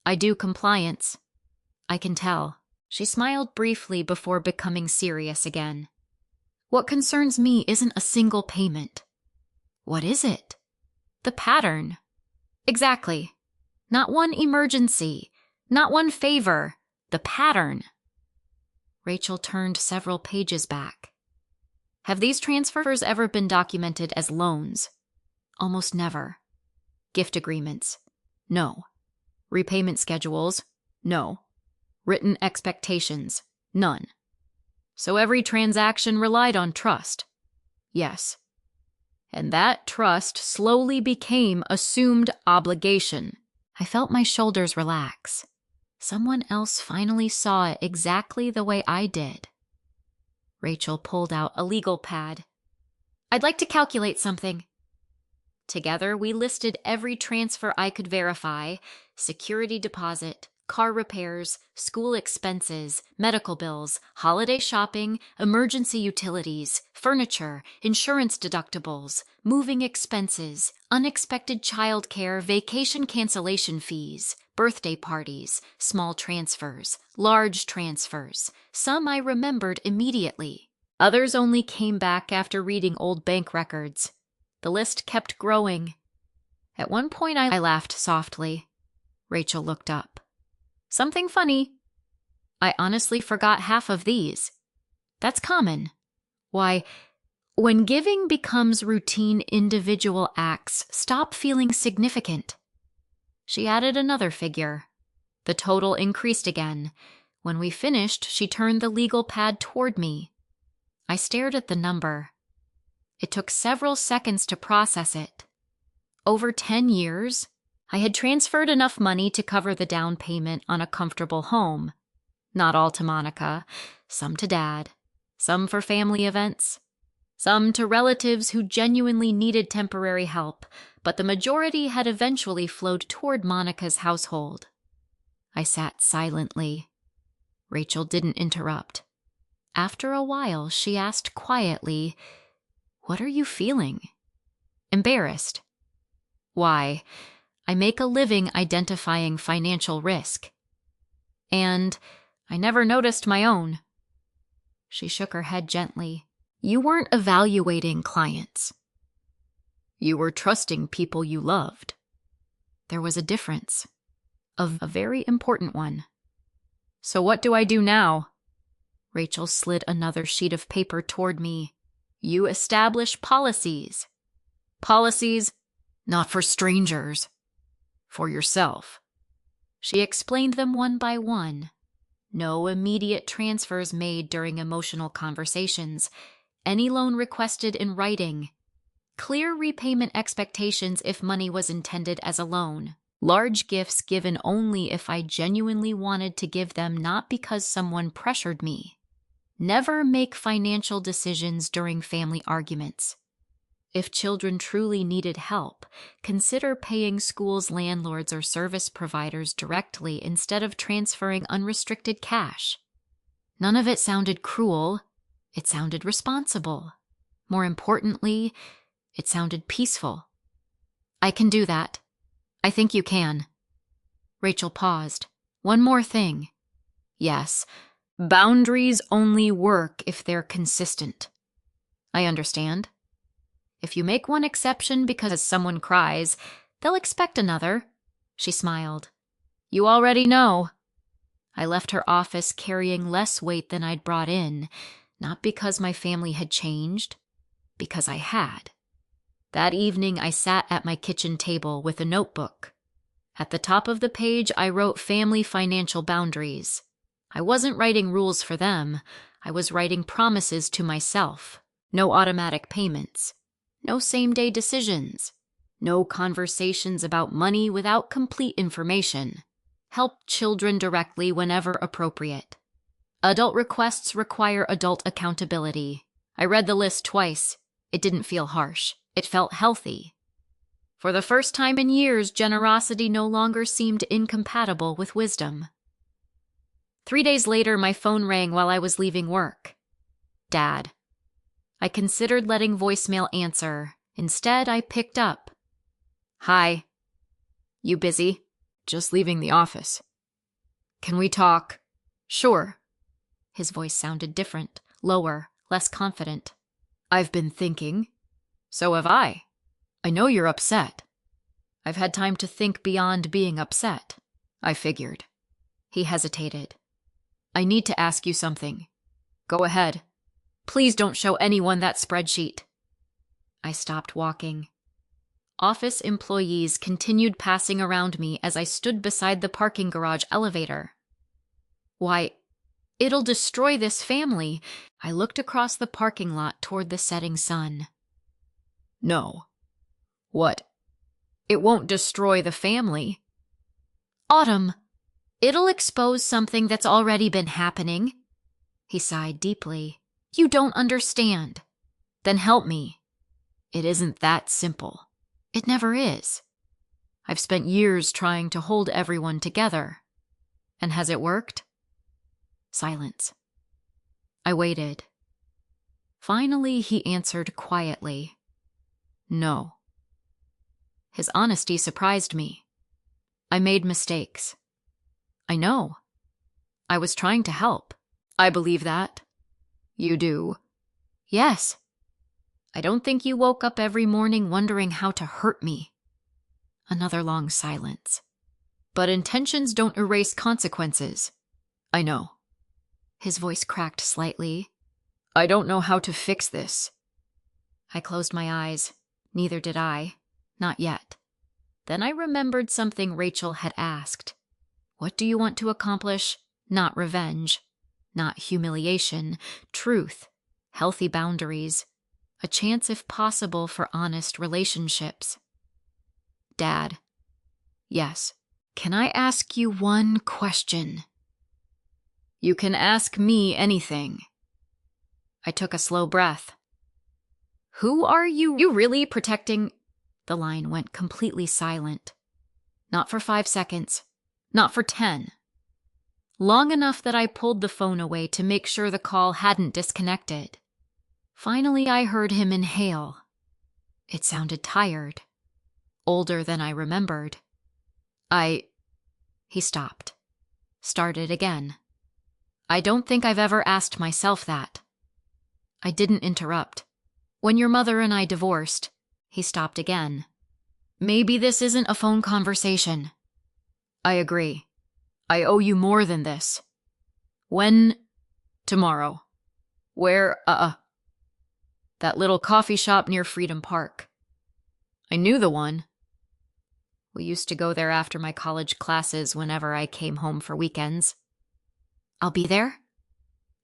I do compliance. I can tell. She smiled briefly before becoming serious again. What concerns me isn't a single payment. What is it? The pattern. Exactly. Not one emergency. Not one favor. The pattern. Rachel turned several pages back. Have these transfers ever been documented as loans? Almost never. Gift agreements? No. Repayment schedules? No. Written expectations? None. So every transaction relied on trust? Yes. And that trust slowly became assumed obligation. I felt my shoulders relax. Someone else finally saw it exactly the way I did. Rachel pulled out a legal pad. I'd like to calculate something. Together, we listed every transfer I could verify: security deposit, car repairs, school expenses, medical bills, holiday shopping, emergency utilities, furniture, insurance deductibles, moving expenses, unexpected childcare, vacation cancellation fees, birthday parties, small transfers, large transfers. Some I remembered immediately. Others only came back after reading old bank records. The list kept growing. At one point I laughed softly. Rachel looked up. Something funny. I honestly forgot half of these. That's common. Why, when giving becomes routine, individual acts stop feeling significant. She added another figure. The total increased again. When we finished, she turned the legal pad toward me. I stared at the number. It took several seconds to process it. Over 10 years, I had transferred enough money to cover the down payment on a comfortable home. Not all to Monica, some to Dad, some for family events, some to relatives who genuinely needed temporary help, but the majority had eventually flowed toward Monica's household. I sat silently. Rachel didn't interrupt. After a while, she asked quietly, "What are you feeling?" Embarrassed. Why? I make a living identifying financial risk. And I never noticed my own. She shook her head gently. You weren't evaluating clients. You were trusting people you loved. There was a difference. A very important one. So what do I do now? Rachel slid another sheet of paper toward me. You establish policies. Policies not for strangers. For yourself. She explained them one by one. No immediate transfers made during emotional conversations. Any loan requested in writing. Clear repayment expectations if money was intended as a loan. Large gifts given only if I genuinely wanted to give them, not because someone pressured me. Never make financial decisions during family arguments. If children truly needed help, consider paying schools' landlords or service providers directly instead of transferring unrestricted cash. None of it sounded cruel. It sounded responsible. More importantly, it sounded peaceful. I can do that. I think you can. Rachel paused. One more thing. Yes, boundaries only work if they're consistent. I understand. If you make one exception because someone cries, they'll expect another. She smiled. You already know. I left her office carrying less weight than I'd brought in, not because my family had changed, because I had. That evening I sat at my kitchen table with a notebook. At the top of the page, I wrote family financial boundaries. I wasn't writing rules for them. I was writing promises to myself. No automatic payments. No same-day decisions. No conversations about money without complete information. Help children directly whenever appropriate. Adult requests require adult accountability. I read the list twice. It didn't feel harsh. It felt healthy. For the first time in years, generosity no longer seemed incompatible with wisdom. 3 days later, my phone rang while I was leaving work. Dad. I considered letting voicemail answer. Instead, I picked up. Hi. You busy? Just leaving the office. Can we talk? Sure. His voice sounded different, lower, less confident. I've been thinking. So have I. I know you're upset. I've had time to think beyond being upset. I figured. He hesitated. I need to ask you something. Go ahead. Please don't show anyone that spreadsheet. I stopped walking. Office employees continued passing around me as I stood beside the parking garage elevator. Why, it'll destroy this family. I looked across the parking lot toward the setting sun. No. What? It won't destroy the family. Autumn, it'll expose something that's already been happening. He sighed deeply. You don't understand. Then help me. It isn't that simple. It never is. I've spent years trying to hold everyone together. And has it worked? Silence. I waited. Finally, he answered quietly. No. His honesty surprised me. I made mistakes. I know. I was trying to help. I believe that. You do? Yes. I don't think you woke up every morning wondering how to hurt me. Another long silence. But intentions don't erase consequences. I know. His voice cracked slightly. I don't know how to fix this. I closed my eyes. Neither did I. Not yet. Then I remembered something Rachel had asked. What do you want to accomplish? Not revenge. Not humiliation. Truth. Healthy boundaries. A chance, if possible, for honest relationships. Dad. Yes. Can I ask you one question? You can ask me anything. I took a slow breath. Who are you? You really protecting? The line went completely silent. Not for 5 seconds. Not for 10. Long enough that I pulled the phone away to make sure the call hadn't disconnected. Finally, I heard him inhale. It sounded tired. Older than I remembered. He stopped. Started again. I don't think I've ever asked myself that. I didn't interrupt. When your mother and I divorced, he stopped again. Maybe this isn't a phone conversation. I agree. I owe you more than this. When? Tomorrow. Where? That little coffee shop near Freedom Park. I knew the one. We used to go there after my college classes whenever I came home for weekends. I'll be there?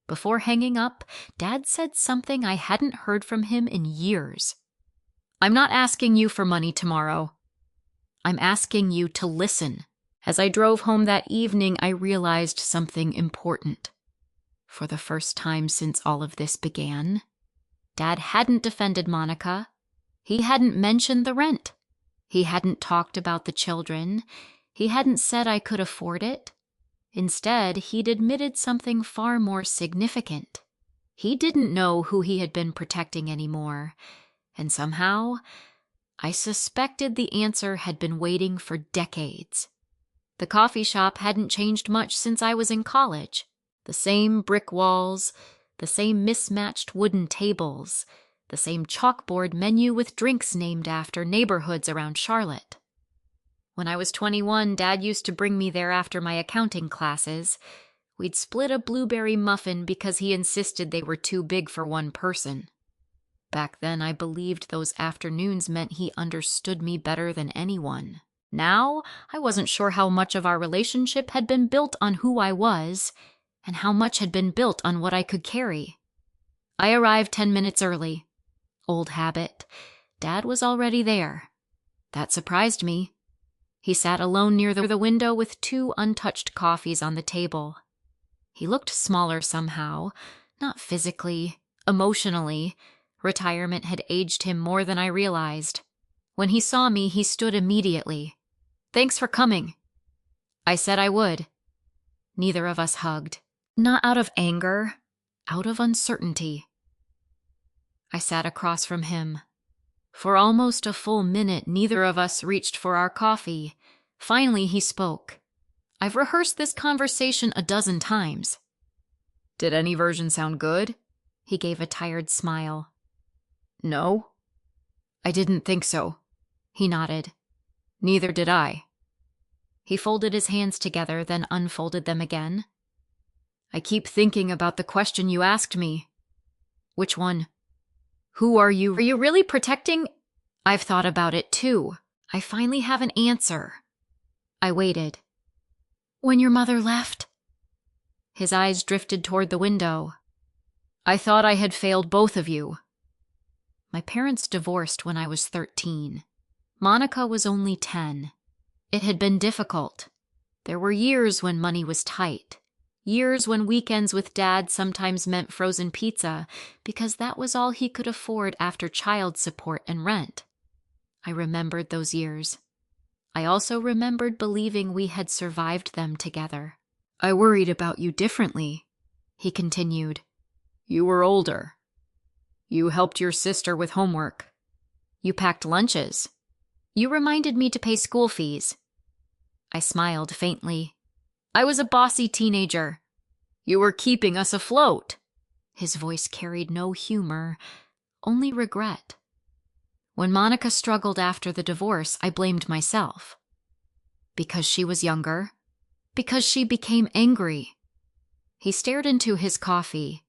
Before hanging up, Dad said something I hadn't heard from him in years. I'm not asking you for money tomorrow. I'm asking you to listen. As I drove home that evening, I realized something important. For the first time since all of this began, Dad hadn't defended Monica. He hadn't mentioned the rent. He hadn't talked about the children. He hadn't said I could afford it. Instead, he'd admitted something far more significant. He didn't know who he had been protecting anymore, and somehow, I suspected the answer had been waiting for decades. The coffee shop hadn't changed much since I was in college. The same brick walls, the same mismatched wooden tables, the same chalkboard menu with drinks named after neighborhoods around Charlotte. When I was 21, Dad used to bring me there after my accounting classes. We'd split a blueberry muffin because he insisted they were too big for one person. Back then, I believed those afternoons meant he understood me better than anyone. Now, I wasn't sure how much of our relationship had been built on who I was, and how much had been built on what I could carry. I arrived 10 minutes early. Old habit. Dad was already there. That surprised me. He sat alone near the window with 2 untouched coffees on the table. He looked smaller somehow, not physically, emotionally. Retirement had aged him more than I realized. When he saw me, he stood immediately. "Thanks for coming." I said I would. Neither of us hugged. Not out of anger, out of uncertainty. I sat across from him. For almost a full minute, neither of us reached for our coffee. Finally, he spoke. "I've rehearsed this conversation a dozen times." "Did any version sound good?" He gave a tired smile. "No?" "I didn't think so." He nodded. "Neither did I." He folded his hands together, then unfolded them again. "I keep thinking about the question you asked me." "Which one?" "Who are you? Are you really protecting—" "I've thought about it too. I finally have an answer." I waited. "When your mother left?" His eyes drifted toward the window. "I thought I had failed both of you." My parents divorced when I was 13. Monica was only 10. It had been difficult. There were years when money was tight. Years when weekends with Dad sometimes meant frozen pizza, because that was all he could afford after child support and rent. I remembered those years. I also remembered believing we had survived them together. "I worried about you differently," he continued. "You were older. You helped your sister with homework. You packed lunches. You reminded me to pay school fees." I smiled faintly. "I was a bossy teenager. You were keeping us afloat." His voice carried no humor, only regret. When Monica struggled after the divorce, I blamed myself. Because she was younger. Because she became angry. He stared into his coffee.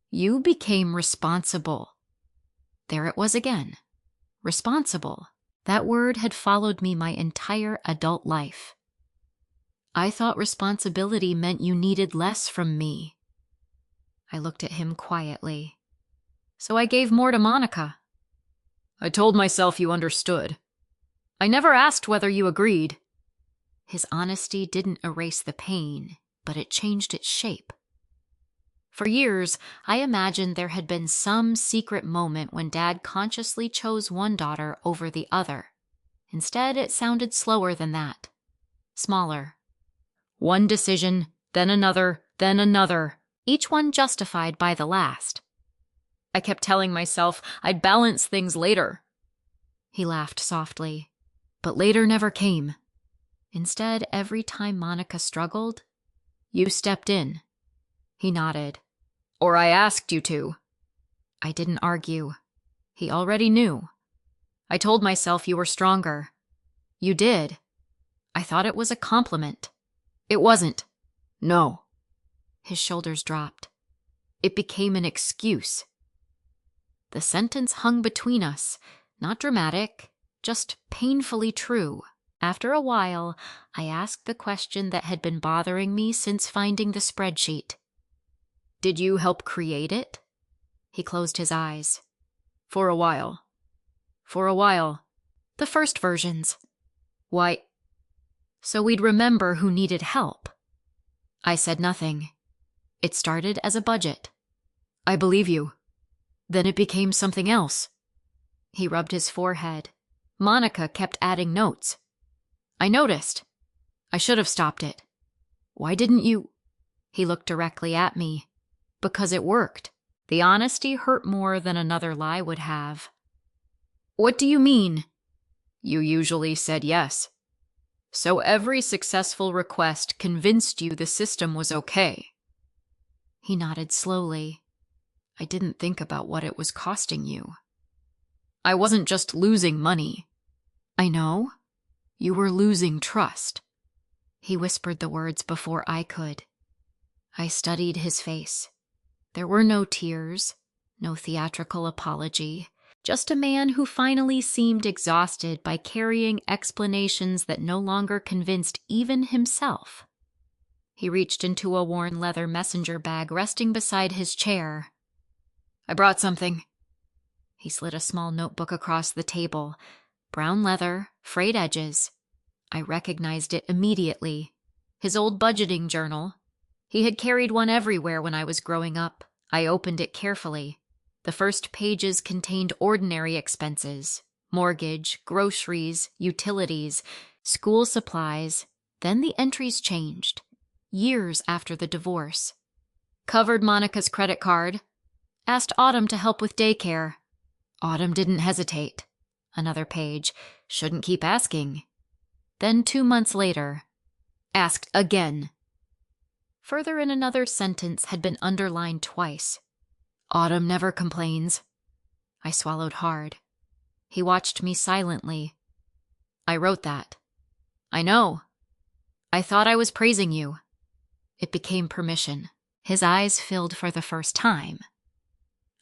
"You became responsible." There it was again. Responsible. That word had followed me my entire adult life. I thought responsibility meant you needed less from me. I looked at him quietly. "So I gave more to Monica." "I told myself you understood. I never asked whether you agreed." His honesty didn't erase the pain, but it changed its shape. For years, I imagined there had been some secret moment when Dad consciously chose one daughter over the other. Instead, it sounded slower than that. Smaller. One decision, then another, each one justified by the last. I kept telling myself I'd balance things later. He laughed softly. But later never came. Instead, every time Monica struggled, you stepped in. He nodded. "Or I asked you to." I didn't argue. He already knew. I told myself you were stronger. You did. I thought it was a compliment. It wasn't. "No." His shoulders dropped. It became an excuse. The sentence hung between us, not dramatic, just painfully true. After a while, I asked the question that had been bothering me since finding the spreadsheet. "Did you help create it?" He closed his eyes. "For a while." "For a while." "The first versions." "Why?" "So we'd remember who needed help." I said nothing. It started as a budget. "I believe you. Then it became something else." He rubbed his forehead. "Monica kept adding notes. I noticed. I should have stopped it. Why didn't you?" He looked directly at me. "Because it worked." The honesty hurt more than another lie would have. "What do you mean?" "You usually said yes. So every successful request convinced you the system was okay." He nodded slowly. "I didn't think about what it was costing you. I wasn't just losing money." "I know. You were losing trust." He whispered the words before I could. I studied his face. There were no tears, no theatrical apology, Just a man who finally seemed exhausted by carrying explanations that no longer convinced even himself. He reached into a worn leather messenger bag resting beside his chair. "I brought something." He slid a small notebook across the table. Brown leather, frayed edges. I recognized it immediately. His old budgeting journal. He had carried one everywhere when I was growing up. I opened it carefully. The first pages contained ordinary expenses: mortgage, groceries, utilities, school supplies. Then the entries changed. Years after the divorce. Covered Monica's credit card. Asked Autumn to help with daycare. Autumn didn't hesitate. Another page. Shouldn't keep asking. Then 2 months later. Asked again. Further in another sentence had been underlined twice. Autumn never complains. I swallowed hard. He watched me silently. I wrote that. I know. I thought I was praising you. It became permission. His eyes filled for the first time.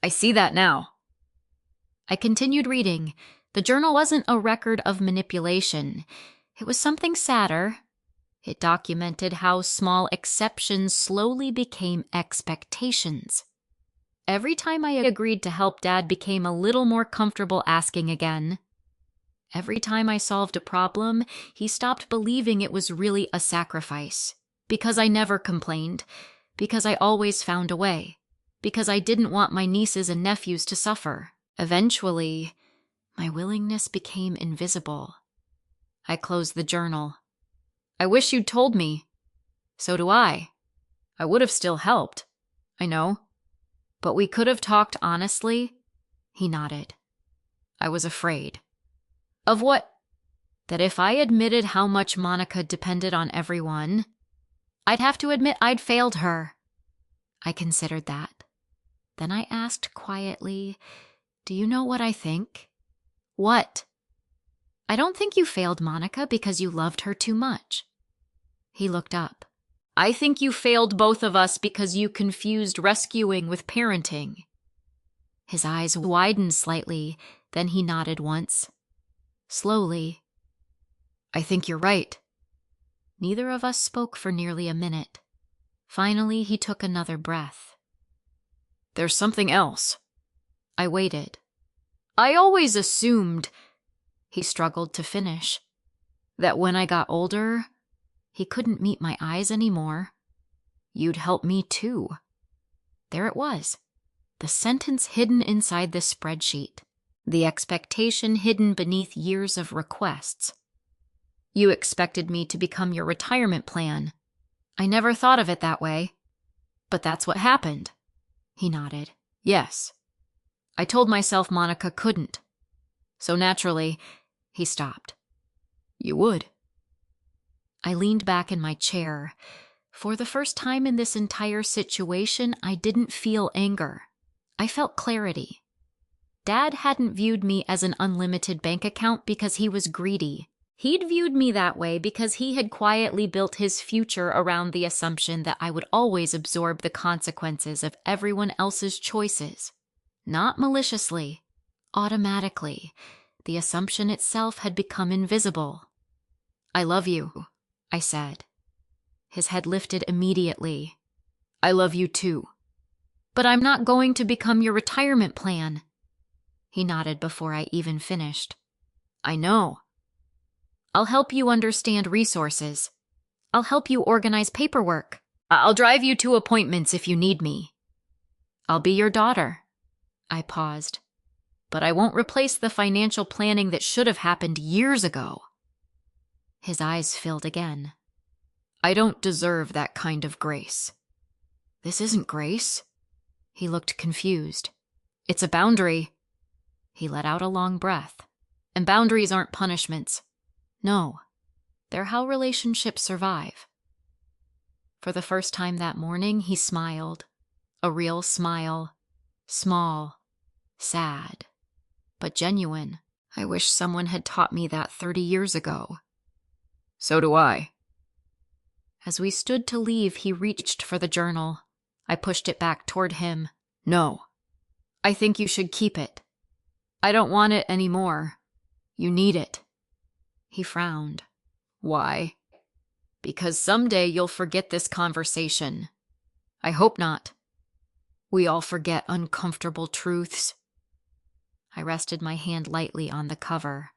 I see that now. I continued reading. The journal wasn't a record of manipulation. It was something sadder. It documented how small exceptions slowly became expectations. Every time I agreed to help, Dad became a little more comfortable asking again. Every time I solved a problem, he stopped believing it was really a sacrifice. Because I never complained. Because I always found a way. Because I didn't want my nieces and nephews to suffer. Eventually, my willingness became invisible. I closed the journal. I wish you'd told me. So do I. I would have still helped. I know. But we could have talked honestly. He nodded. I was afraid. Of what? That if I admitted how much Monica depended on everyone, I'd have to admit I'd failed her. I considered that. Then I asked quietly, "Do you know what I think?" "What?" "I don't think you failed Monica because you loved her too much." He looked up. "I think you failed both of us because you confused rescuing with parenting." His eyes widened slightly, then he nodded once. Slowly. "I think you're right." Neither of us spoke for nearly a minute. Finally, he took another breath. "There's something else." I waited. "I always assumed," he struggled to finish, "that when I got older, he couldn't meet my eyes anymore. You'd help me too." There it was. The sentence hidden inside the spreadsheet. The expectation hidden beneath years of requests. "You expected me to become your retirement plan." I never thought of it that way. "But that's what happened." He nodded. "Yes. I told myself Monica couldn't. So naturally," he stopped. "You would." I leaned back in my chair. For the first time in this entire situation, I didn't feel anger. I felt clarity. Dad hadn't viewed me as an unlimited bank account because he was greedy. He'd viewed me that way because he had quietly built his future around the assumption that I would always absorb the consequences of everyone else's choices. Not maliciously, automatically. The assumption itself had become invisible. "I love you," I said. His head lifted immediately. "I love you too." "But I'm not going to become your retirement plan." He nodded before I even finished. "I know. I'll help you understand resources. I'll help you organize paperwork. I'll drive you to appointments if you need me. I'll be your daughter." I paused. "But I won't replace the financial planning that should have happened years ago." His eyes filled again. "I don't deserve that kind of grace." "This isn't grace." He looked confused. "It's a boundary." He let out a long breath. "And boundaries aren't punishments. No, they're how relationships survive." For the first time that morning, he smiled. A real smile. Small. Sad. But genuine. I wish someone had taught me that 30 years ago. "So do I." As we stood to leave, he reached for the journal. I pushed it back toward him. "No. I think you should keep it." I don't want it anymore. You need it. He frowned. Why? Because someday you'll forget this conversation. I hope not. We all forget uncomfortable truths. I rested my hand lightly on the cover.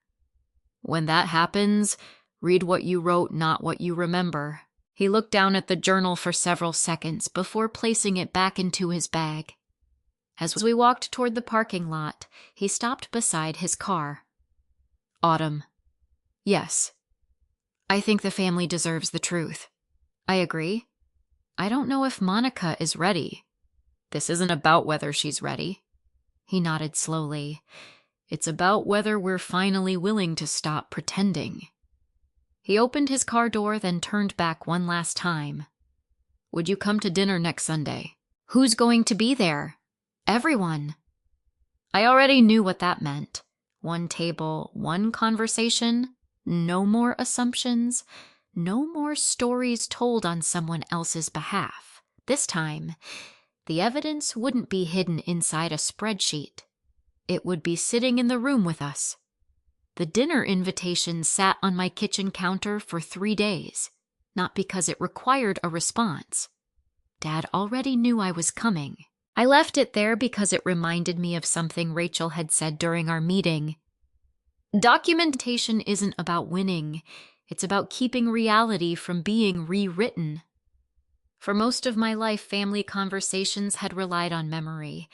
When that happens, read what you wrote, not what you remember. He looked down at the journal for several seconds before placing it back into his bag. As we walked toward the parking lot, he stopped beside his car. Autumn. Yes. I think the family deserves the truth. I agree. I don't know if Monica is ready. This isn't about whether she's ready. He nodded slowly. It's about whether we're finally willing to stop pretending. He opened his car door, then turned back one last time. Would you come to dinner next Sunday? Who's going to be there? Everyone. I already knew what that meant. One table, one conversation, no more assumptions, no more stories told on someone else's behalf. This time, the evidence wouldn't be hidden inside a spreadsheet. It would be sitting in the room with us. The dinner invitation sat on my kitchen counter for 3 days, not because it required a response. Dad already knew I was coming. I left it there because it reminded me of something Rachel had said during our meeting. Documentation isn't about winning. It's about keeping reality from being rewritten. For most of my life, family conversations had relied on memory.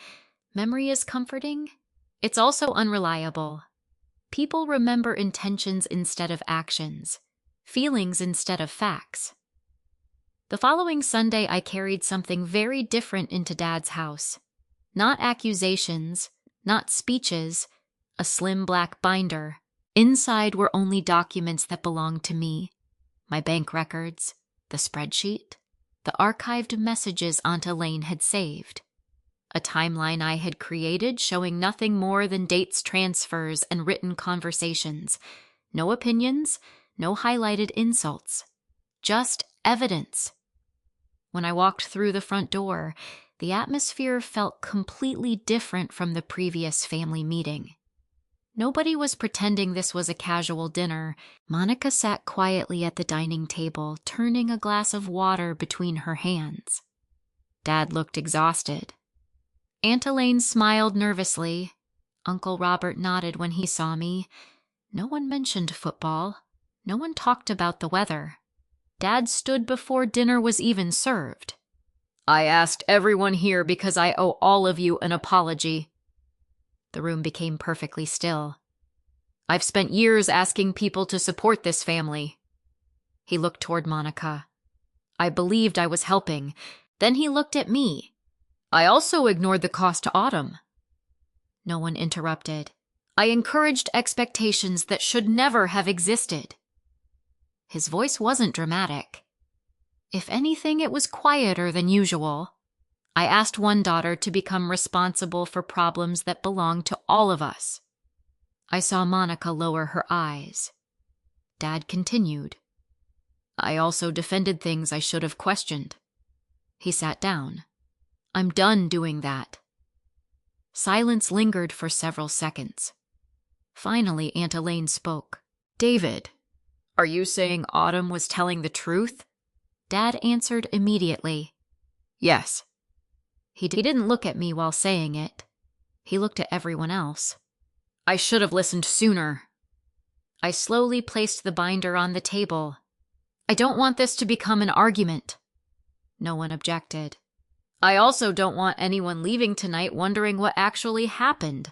Memory is comforting. It's also unreliable. People remember intentions instead of actions, feelings instead of facts. The following Sunday, I carried something very different into Dad's house. Not accusations, not speeches, a slim black binder. Inside were only documents that belonged to me. My bank records, the spreadsheet, the archived messages Aunt Elaine had saved. A timeline I had created showing nothing more than dates, transfers, and written conversations. No opinions, no highlighted insults. Just evidence. When I walked through the front door, the atmosphere felt completely different from the previous family meeting. Nobody was pretending this was a casual dinner. Monica sat quietly at the dining table, turning a glass of water between her hands. Dad looked exhausted. Aunt Elaine smiled nervously. Uncle Robert nodded when he saw me. No one mentioned football. No one talked about the weather. Dad stood before dinner was even served. I asked everyone here because I owe all of you an apology. The room became perfectly still. I've spent years asking people to support this family. He looked toward Monica. I believed I was helping. Then he looked at me. I also ignored the cost to Autumn. No one interrupted. I encouraged expectations that should never have existed. His voice wasn't dramatic. If anything, it was quieter than usual. I asked one daughter to become responsible for problems that belonged to all of us. I saw Monica lower her eyes. Dad continued. I also defended things I should have questioned. He sat down. I'm done doing that. Silence lingered for several seconds. Finally, Aunt Elaine spoke. David, are you saying Autumn was telling the truth? Dad answered immediately. Yes. He didn't look at me while saying it. He looked at everyone else. I should have listened sooner. I slowly placed the binder on the table. I don't want this to become an argument. No one objected. I also don't want anyone leaving tonight wondering what actually happened.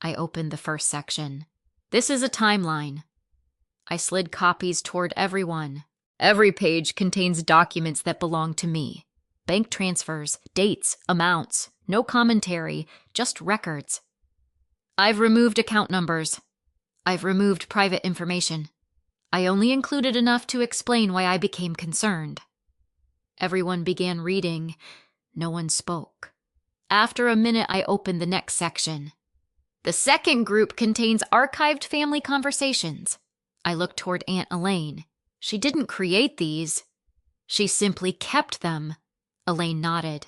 I opened the first section. This is a timeline. I slid copies toward everyone. Every page contains documents that belong to me. Bank transfers, dates, amounts, no commentary, just records. I've removed account numbers. I've removed private information. I only included enough to explain why I became concerned. Everyone began reading. No one spoke. After a minute, I opened the next section. The second group contains archived family conversations. I looked toward Aunt Elaine. She didn't create these. She simply kept them. Elaine nodded.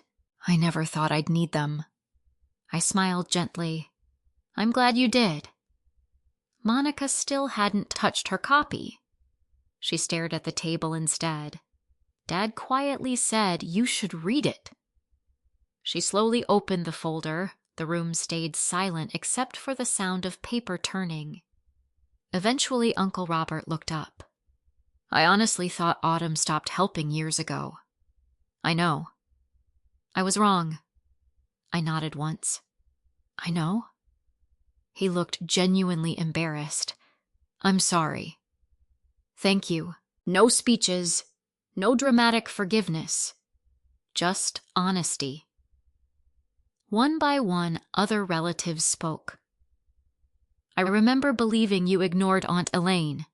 I never thought I'd need them. I smiled gently. I'm glad you did. Monica still hadn't touched her copy. She stared at the table instead. Dad quietly said, "You should read it." She slowly opened the folder. The room stayed silent except for the sound of paper turning. Eventually, Uncle Robert looked up. "I honestly thought Autumn stopped helping years ago." "I know." "I was wrong." I nodded once. "I know?" He looked genuinely embarrassed. "I'm sorry." "Thank you. No speeches, no dramatic forgiveness, just honesty." One by one, other relatives spoke. "I remember believing you ignored Aunt Elaine.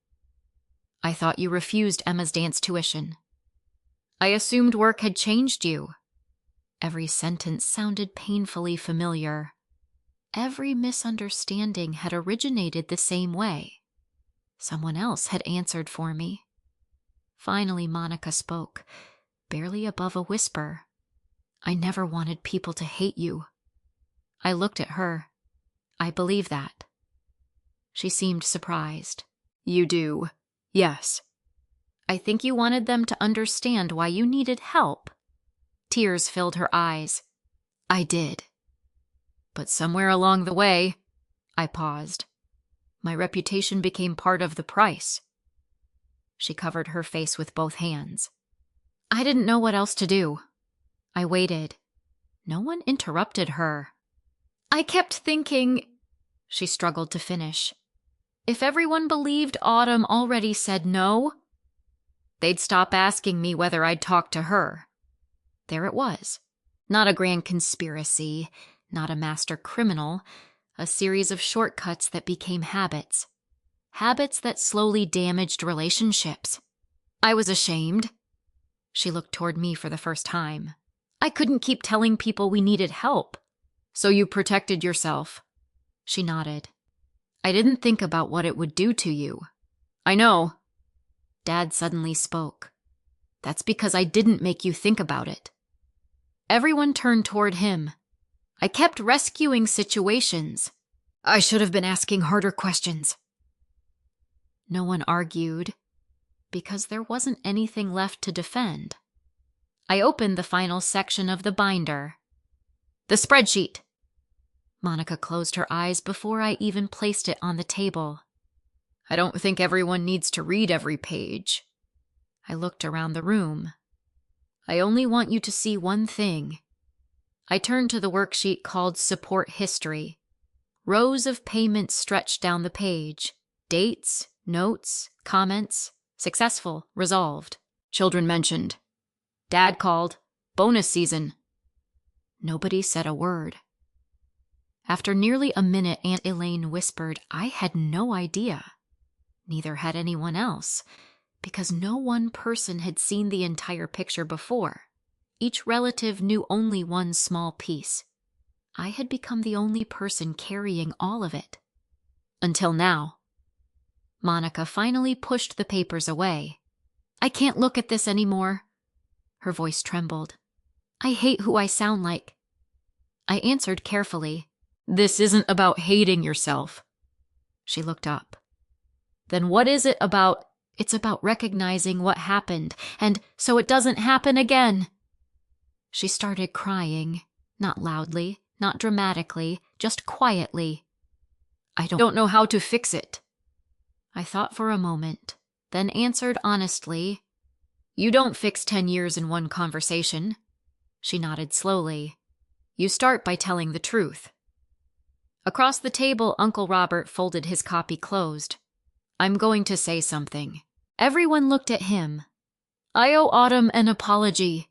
I thought you refused Emma's dance tuition. I assumed work had changed you." Every sentence sounded painfully familiar. Every misunderstanding had originated the same way. Someone else had answered for me. Finally, Monica spoke, barely above a whisper. "I never wanted people to hate you." I looked at her. "I believe that." She seemed surprised. "You do? Yes." "I think you wanted them to understand why you needed help." Tears filled her eyes. "I did. But somewhere along the way," I paused, "my reputation became part of the price." She covered her face with both hands. I didn't know what else to do. I waited. No one interrupted her. "I kept thinking," she struggled to finish, "if everyone believed Autumn already said no, they'd stop asking me whether I'd talk to her." There it was. Not a grand conspiracy, not a master criminal, a series of shortcuts that became habits. Habits that slowly damaged relationships. I was ashamed. She looked toward me for the first time. "I couldn't keep telling people we needed help." "So you protected yourself." She nodded. "I didn't think about what it would do to you." "I know." Dad suddenly spoke. "That's because I didn't make you think about it." Everyone turned toward him. "I kept rescuing situations. I should have been asking harder questions." No one argued, because there wasn't anything left to defend. I opened the final section of the binder. "The spreadsheet." Monica closed her eyes before I even placed it on the table. "I don't think everyone needs to read every page." I looked around the room. "I only want you to see one thing." I turned to the worksheet called Support History. Rows of payments stretched down the page. Dates, notes, comments, successful, resolved. Children mentioned. Dad called. Bonus season. Nobody said a word. After nearly a minute, Aunt Elaine whispered, "I had no idea." Neither had anyone else, because no one person had seen the entire picture before. Each relative knew only one small piece. I had become the only person carrying all of it. Until now. Monica finally pushed the papers away. "I can't look at this anymore." Her voice trembled. "I hate who I sound like." I answered carefully, "This isn't about hating yourself." She looked up. "Then what is it about?" "It's about recognizing what happened, and so it doesn't happen again." She started crying, not loudly, not dramatically, just quietly. "I don't know how to fix it." I thought for a moment, then answered honestly, "You don't fix 10 years in one conversation." She nodded slowly. "You start by telling the truth." Across the table, Uncle Robert folded his copy closed. "I'm going to say something." Everyone looked at him. "I owe Autumn an apology."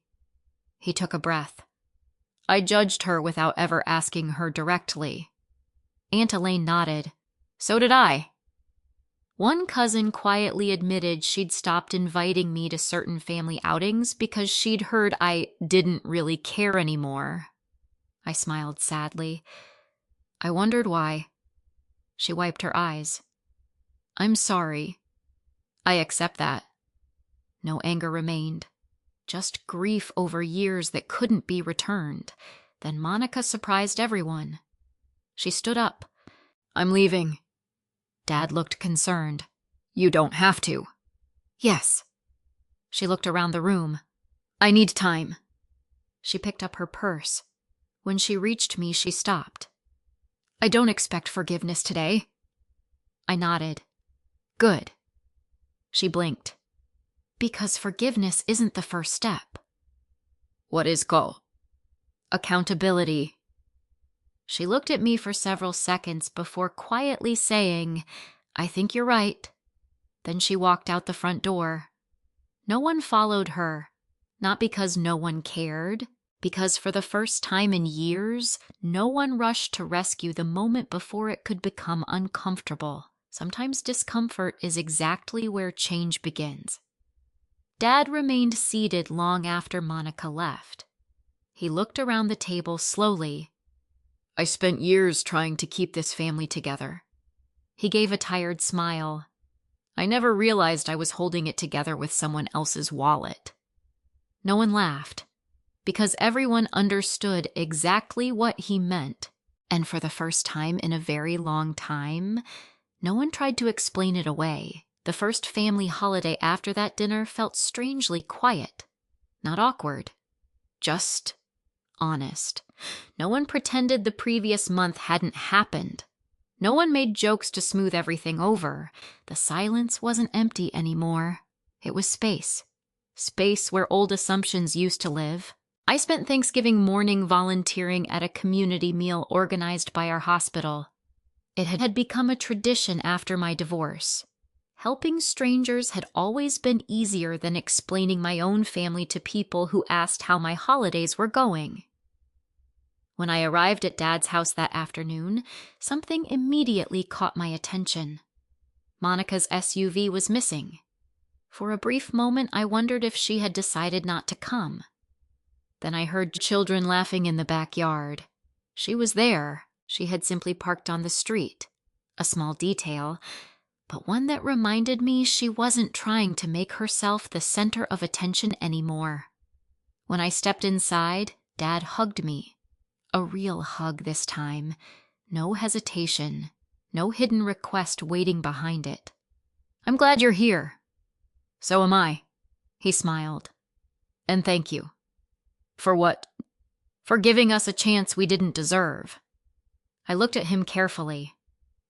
He took a breath. "I judged her without ever asking her directly." Aunt Elaine nodded. "So did I." One cousin quietly admitted she'd stopped inviting me to certain family outings because she'd heard I didn't really care anymore. I smiled sadly. I wondered why. She wiped her eyes. "I'm sorry." "I accept that." No anger remained. Just grief over years that couldn't be returned. Then Monica surprised everyone. She stood up. I'm leaving. Dad looked concerned. You don't have to. Yes. She looked around the room. I need time. She picked up her purse. When she reached me, she stopped. I don't expect forgiveness today. I nodded. Good. She blinked. Because forgiveness isn't the first step. What is called? Accountability. She looked at me for several seconds before quietly saying, I think you're right. Then she walked out the front door. No one followed her, not because no one cared, because for the first time in years, no one rushed to rescue the moment before it could become uncomfortable. Sometimes discomfort is exactly where change begins. Dad remained seated long after Monica left. He looked around the table slowly. I spent years trying to keep this family together. He gave a tired smile. I never realized I was holding it together with someone else's wallet. No one laughed, because everyone understood exactly what he meant, and for the first time in a very long time, no one tried to explain it away. The first family holiday after that dinner felt strangely quiet, not awkward, just honest. No one pretended the previous month hadn't happened. No one made jokes to smooth everything over. The silence wasn't empty anymore. It was space. Space where old assumptions used to live. I spent Thanksgiving morning volunteering at a community meal organized by our hospital. It had become a tradition after my divorce. Helping strangers had always been easier than explaining my own family to people who asked how my holidays were going. When I arrived at Dad's house that afternoon, something immediately caught my attention. Monica's SUV was missing. For a brief moment, I wondered if she had decided not to come. Then I heard children laughing in the backyard. She was there. She had simply parked on the street. A small detail, but one that reminded me she wasn't trying to make herself the center of attention anymore. When I stepped inside, Dad hugged me. A real hug this time. No hesitation. No hidden request waiting behind it. I'm glad you're here. So am I. He smiled. And thank you. For what? For giving us a chance we didn't deserve. I looked at him carefully.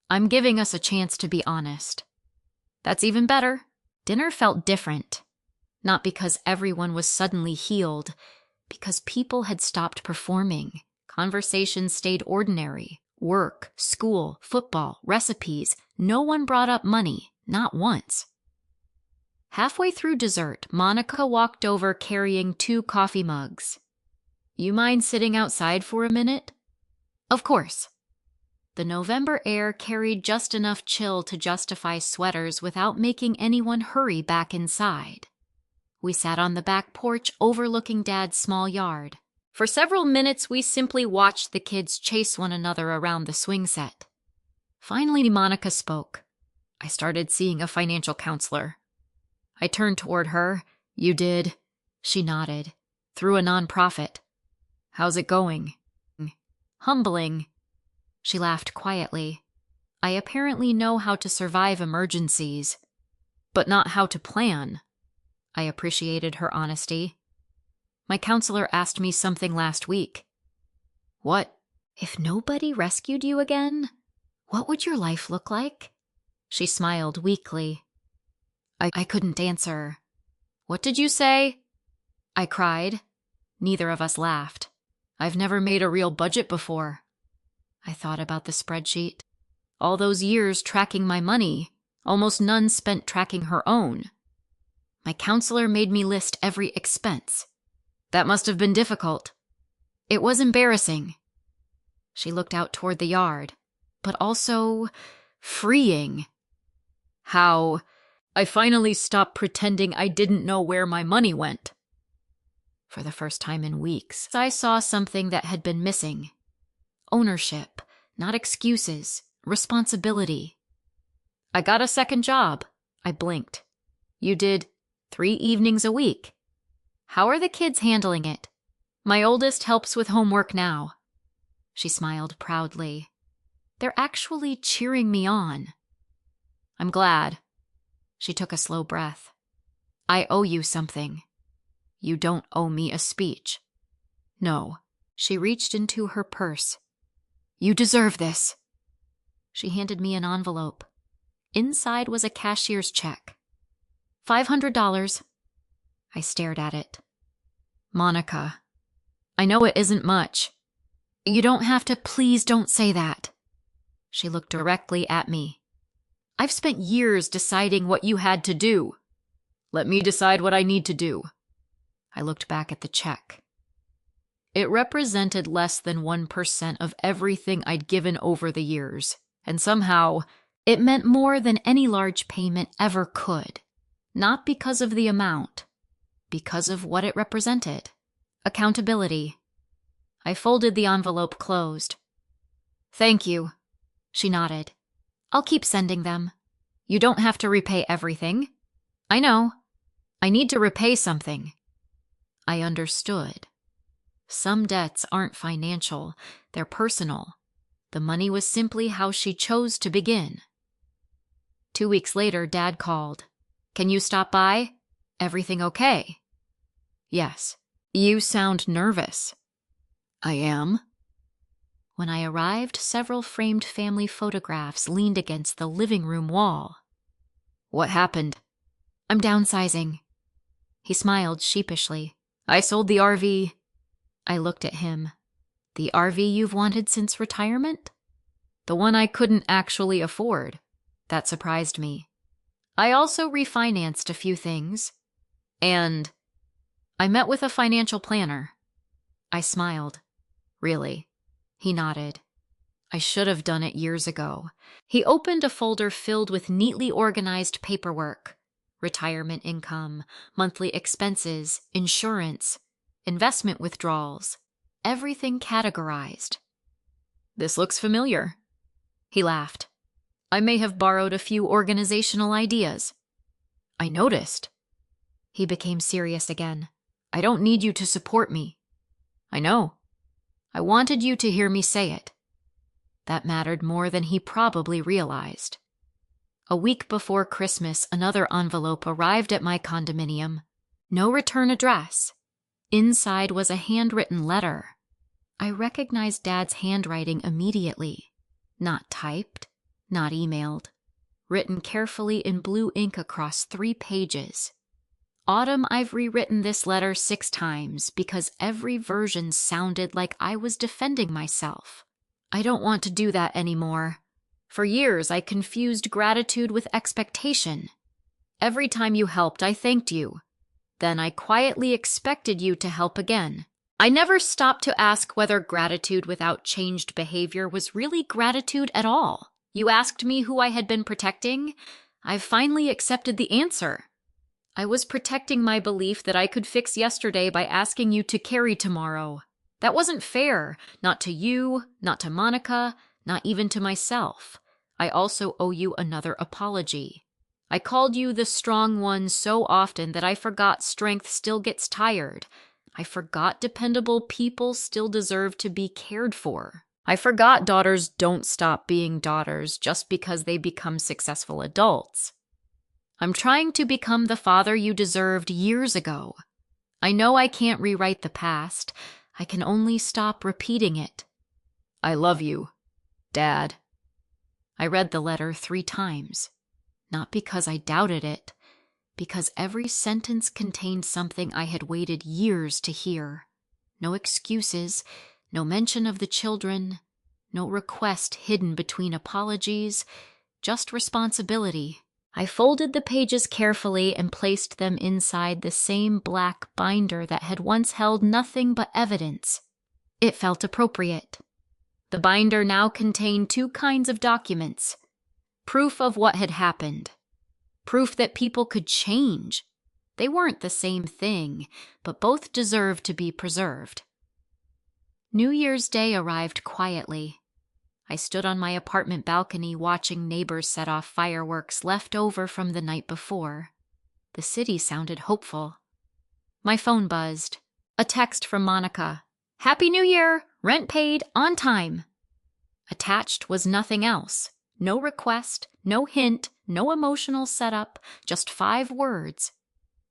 I'm giving us a chance to be honest. That's even better. Dinner felt different. Not because everyone was suddenly healed, because people had stopped performing. Conversations stayed ordinary. Work, school, football, recipes. No one brought up money, not once. Halfway through dessert, Monica walked over carrying 2 coffee mugs. You mind sitting outside for a minute? Of course. The November air carried just enough chill to justify sweaters without making anyone hurry back inside. We sat on the back porch overlooking Dad's small yard. For several minutes, we simply watched the kids chase one another around the swing set. Finally, Monica spoke. I started seeing a financial counselor. I turned toward her. You did? She nodded. Through a nonprofit. How's it going? Humbling. She laughed quietly. I apparently know how to survive emergencies, but not how to plan. I appreciated her honesty. My counselor asked me something last week. What? If nobody rescued you again, what would your life look like? She smiled weakly. I couldn't answer. What did you say? I cried. Neither of us laughed. I've never made a real budget before. I thought about the spreadsheet. All those years tracking my money, almost none spent tracking her own. My counselor made me list every expense. That must have been difficult. It was embarrassing. She looked out toward the yard, but also freeing. How? I finally stopped pretending I didn't know where my money went. For the first time in weeks, I saw something that had been missing. Ownership, not excuses, responsibility. I got a second job. I blinked. You did 3 evenings a week. How are the kids handling it? My oldest helps with homework now. She smiled proudly. They're actually cheering me on. I'm glad. She took a slow breath. I owe you something. You don't owe me a speech. No. She reached into her purse. You deserve this. She handed me an envelope. Inside was a cashier's check. $500. I stared at it. Monica, I know it isn't much. You don't have to. Please don't say that. She looked directly at me. I've spent years deciding what you had to do. Let me decide what I need to do. I looked back at the check. It represented less than 1% of everything I'd given over the years, and somehow it meant more than any large payment ever could. Not because of the amount, because of what it represented. Accountability. I folded the envelope closed. Thank you. She nodded. I'll keep sending them. You don't have to repay everything. I know. I need to repay something. I understood. Some debts aren't financial, they're personal. The money was simply how she chose to begin. 2 weeks later, Dad called. Can you stop by? Everything okay? Yes. You sound nervous. I am. When I arrived, several framed family photographs leaned against the living room wall. What happened? I'm downsizing. He smiled sheepishly. I sold the RV. I looked at him. The RV you've wanted since retirement? The one I couldn't actually afford. That surprised me. I also refinanced a few things. And I met with a financial planner. I smiled. Really? He nodded. I should have done it years ago. He opened a folder filled with neatly organized paperwork. Retirement income, monthly expenses, insurance, investment withdrawals, everything categorized. This looks familiar. He laughed. I may have borrowed a few organizational ideas. I noticed. He became serious again. I don't need you to support me. I know. I wanted you to hear me say it. That mattered more than he probably realized. A week before Christmas, another envelope arrived at my condominium. No return address. Inside was a handwritten letter. I recognized Dad's handwriting immediately. Not typed, not emailed. Written carefully in blue ink across 3 pages. Autumn, I've rewritten this letter 6 times because every version sounded like I was defending myself. I don't want to do that anymore. For years, I confused gratitude with expectation. Every time you helped, I thanked you. Then I quietly expected you to help again. I never stopped to ask whether gratitude without changed behavior was really gratitude at all. You asked me who I had been protecting. I've finally accepted the answer. I was protecting my belief that I could fix yesterday by asking you to carry tomorrow. That wasn't fair, not to you, not to Monica, not even to myself. I also owe you another apology. I called you the strong one so often that I forgot strength still gets tired. I forgot dependable people still deserve to be cared for. I forgot daughters don't stop being daughters just because they become successful adults. I'm trying to become the father you deserved years ago. I know I can't rewrite the past. I can only stop repeating it. I love you, Dad. I read the letter 3 times. Not because I doubted it, because every sentence contained something I had waited years to hear. No excuses, no mention of the children, no request hidden between apologies, just responsibility. I folded the pages carefully and placed them inside the same black binder that had once held nothing but evidence. It felt appropriate. The binder now contained 2 kinds of documents. Proof of what had happened. Proof that people could change. They weren't the same thing, but both deserved to be preserved. New Year's Day arrived quietly. I stood on my apartment balcony watching neighbors set off fireworks left over from the night before. The city sounded hopeful. My phone buzzed. A text from Monica. Happy New Year! Rent paid, on time. Attached was nothing else. No request, no hint, no emotional setup, just 5 words.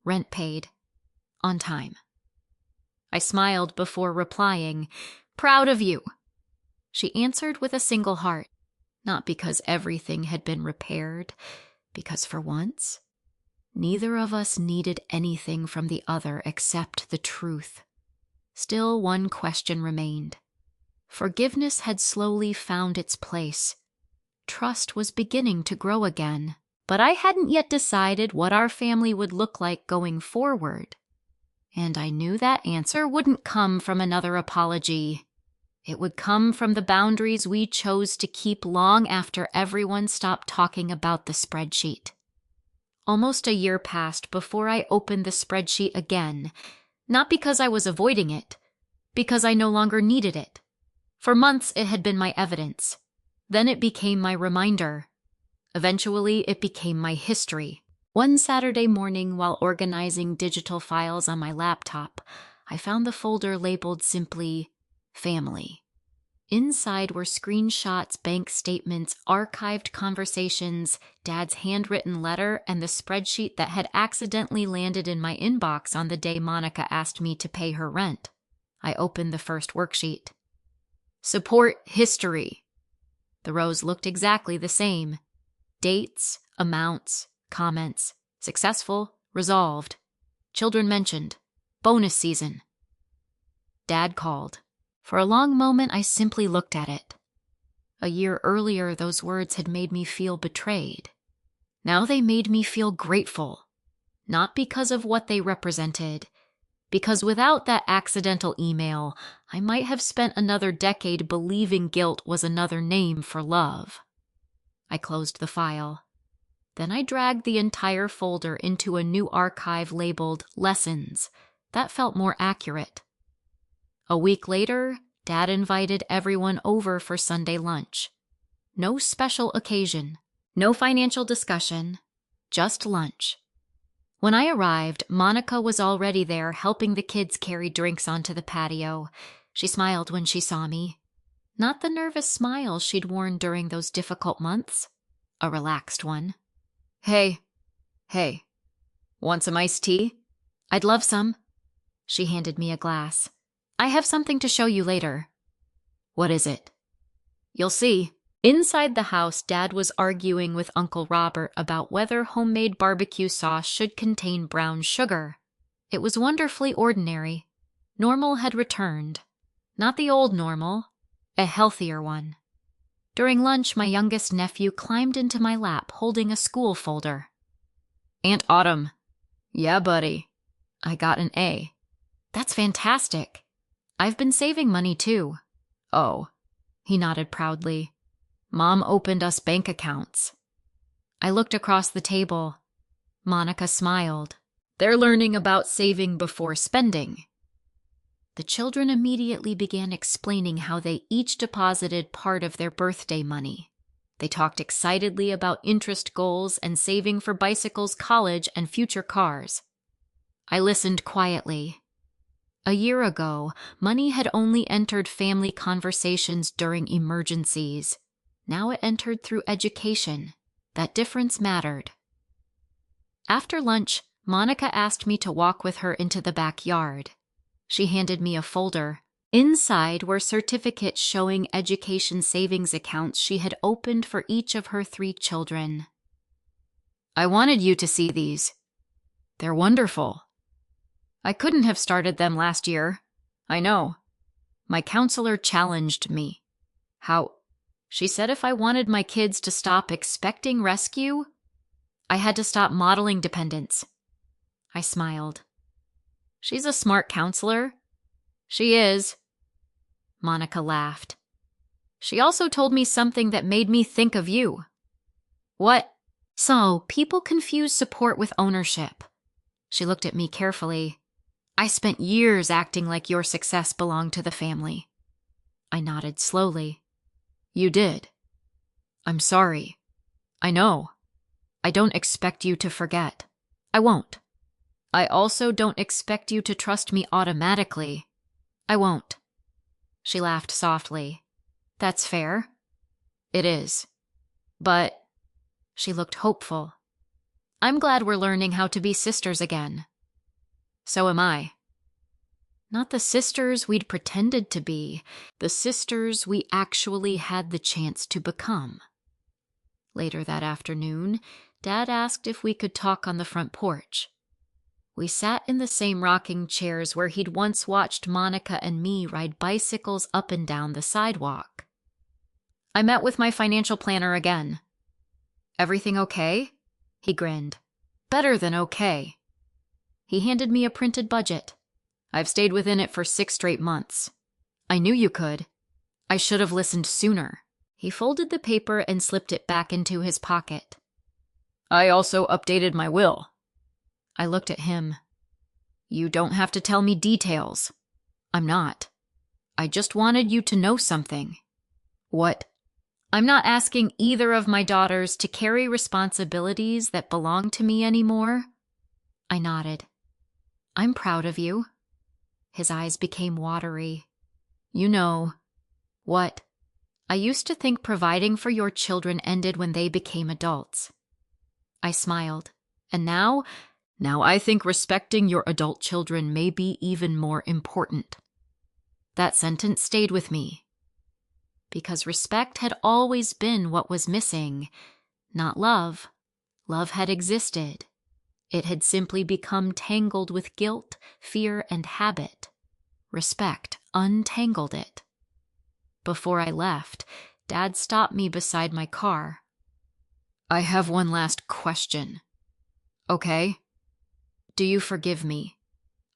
Rent paid. On time. I smiled before replying, "Proud of you." She answered with a single heart, not because everything had been repaired, because for once, neither of us needed anything from the other except the truth. Still, one question remained. Forgiveness had slowly found its place. Trust was beginning to grow again, but I hadn't yet decided what our family would look like going forward. And I knew that answer wouldn't come from another apology. It would come from the boundaries we chose to keep long after everyone stopped talking about the spreadsheet. Almost a year passed before I opened the spreadsheet again, not because I was avoiding it, because I no longer needed it. For months it had been my evidence. Then it became my reminder. Eventually it became my history. One Saturday morning, while organizing digital files on my laptop, I found the folder labeled simply Family. Inside were screenshots, bank statements, archived conversations, Dad's handwritten letter, and the spreadsheet that had accidentally landed in my inbox on the day Monica asked me to pay her rent. I opened the first worksheet. Support history. The rows looked exactly the same. Dates, amounts, comments. Successful, resolved. Children mentioned. Bonus season. Dad called. For a long moment, I simply looked at it. A year earlier, those words had made me feel betrayed. Now they made me feel grateful. Not because of what they represented, because without that accidental email, I might have spent another decade believing guilt was another name for love. I closed the file. Then I dragged the entire folder into a new archive labeled Lessons. That felt more accurate. A week later, Dad invited everyone over for Sunday lunch. No special occasion, no financial discussion, just lunch. When I arrived, Monica was already there helping the kids carry drinks onto the patio. She smiled when she saw me. Not the nervous smile she'd worn during those difficult months. A relaxed one. Hey, want some iced tea? I'd love some. She handed me a glass. I have something to show you later. What is it? You'll see. Inside the house, Dad was arguing with Uncle Robert about whether homemade barbecue sauce should contain brown sugar. It was wonderfully ordinary. Normal had returned. Not the old normal, a healthier one. During lunch, my youngest nephew climbed into my lap holding a school folder. Aunt Autumn. Yeah, buddy. I got an A. That's fantastic. I've been saving money too. Oh, he nodded proudly. Mom opened us bank accounts. I looked across the table. Monica smiled. They're learning about saving before spending. The children immediately began explaining how they each deposited part of their birthday money. They talked excitedly about interest goals and saving for bicycles, college, and future cars. I listened quietly. A year ago, money had only entered family conversations during emergencies. Now it entered through education. That difference mattered. After lunch, Monica asked me to walk with her into the backyard. She handed me a folder. Inside were certificates showing education savings accounts she had opened for each of her 3 children. I wanted you to see these. They're wonderful. I couldn't have started them last year. I know. My counselor challenged me. How? She said if I wanted my kids to stop expecting rescue, I had to stop modeling dependence. I smiled. She's a smart counselor. She is. Monica laughed. She also told me something that made me think of you. What? So, people confuse support with ownership. She looked at me carefully. I spent years acting like your success belonged to the family. I nodded slowly. You did. I'm sorry. I know. I don't expect you to forget. I won't. I also don't expect you to trust me automatically. I won't. She laughed softly. That's fair. It is. But she looked hopeful. I'm glad we're learning how to be sisters again. So am I. Not the sisters we'd pretended to be, the sisters we actually had the chance to become. Later that afternoon, Dad asked if we could talk on the front porch. We sat in the same rocking chairs where he'd once watched Monica and me ride bicycles up and down the sidewalk. I met with my financial planner again. Everything okay? He grinned. Better than okay. He handed me a printed budget. I've stayed within it for 6 straight months. I knew you could. I should have listened sooner. He folded the paper and slipped it back into his pocket. I also updated my will. I looked at him. You don't have to tell me details. I'm not. I just wanted you to know something. What? I'm not asking either of my daughters to carry responsibilities that belong to me anymore. I nodded. I'm proud of you. His eyes became watery. You know. What? I used to think providing for your children ended when they became adults. I smiled. And now I think respecting your adult children may be even more important. That sentence stayed with me. Because respect had always been what was missing, not love. Love had existed. It had simply become tangled with guilt, fear, and habit. Respect untangled it. Before I left, Dad stopped me beside my car. I have one last question. Okay? Do you forgive me?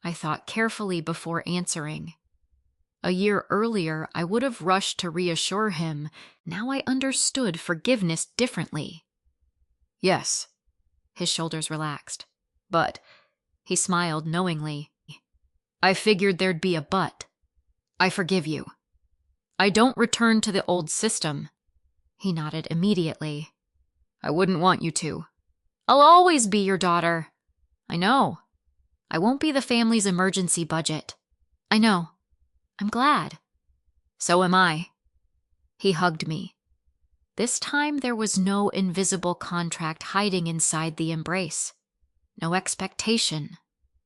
I thought carefully before answering. A year earlier, I would have rushed to reassure him. Now I understood forgiveness differently. Yes. His shoulders relaxed. But, he smiled knowingly. I figured there'd be a but. I forgive you. I don't return to the old system. He nodded immediately. I wouldn't want you to. I'll always be your daughter. I know. I won't be the family's emergency budget. I know. I'm glad. So am I. He hugged me. This time there was no invisible contract hiding inside the embrace. No expectation.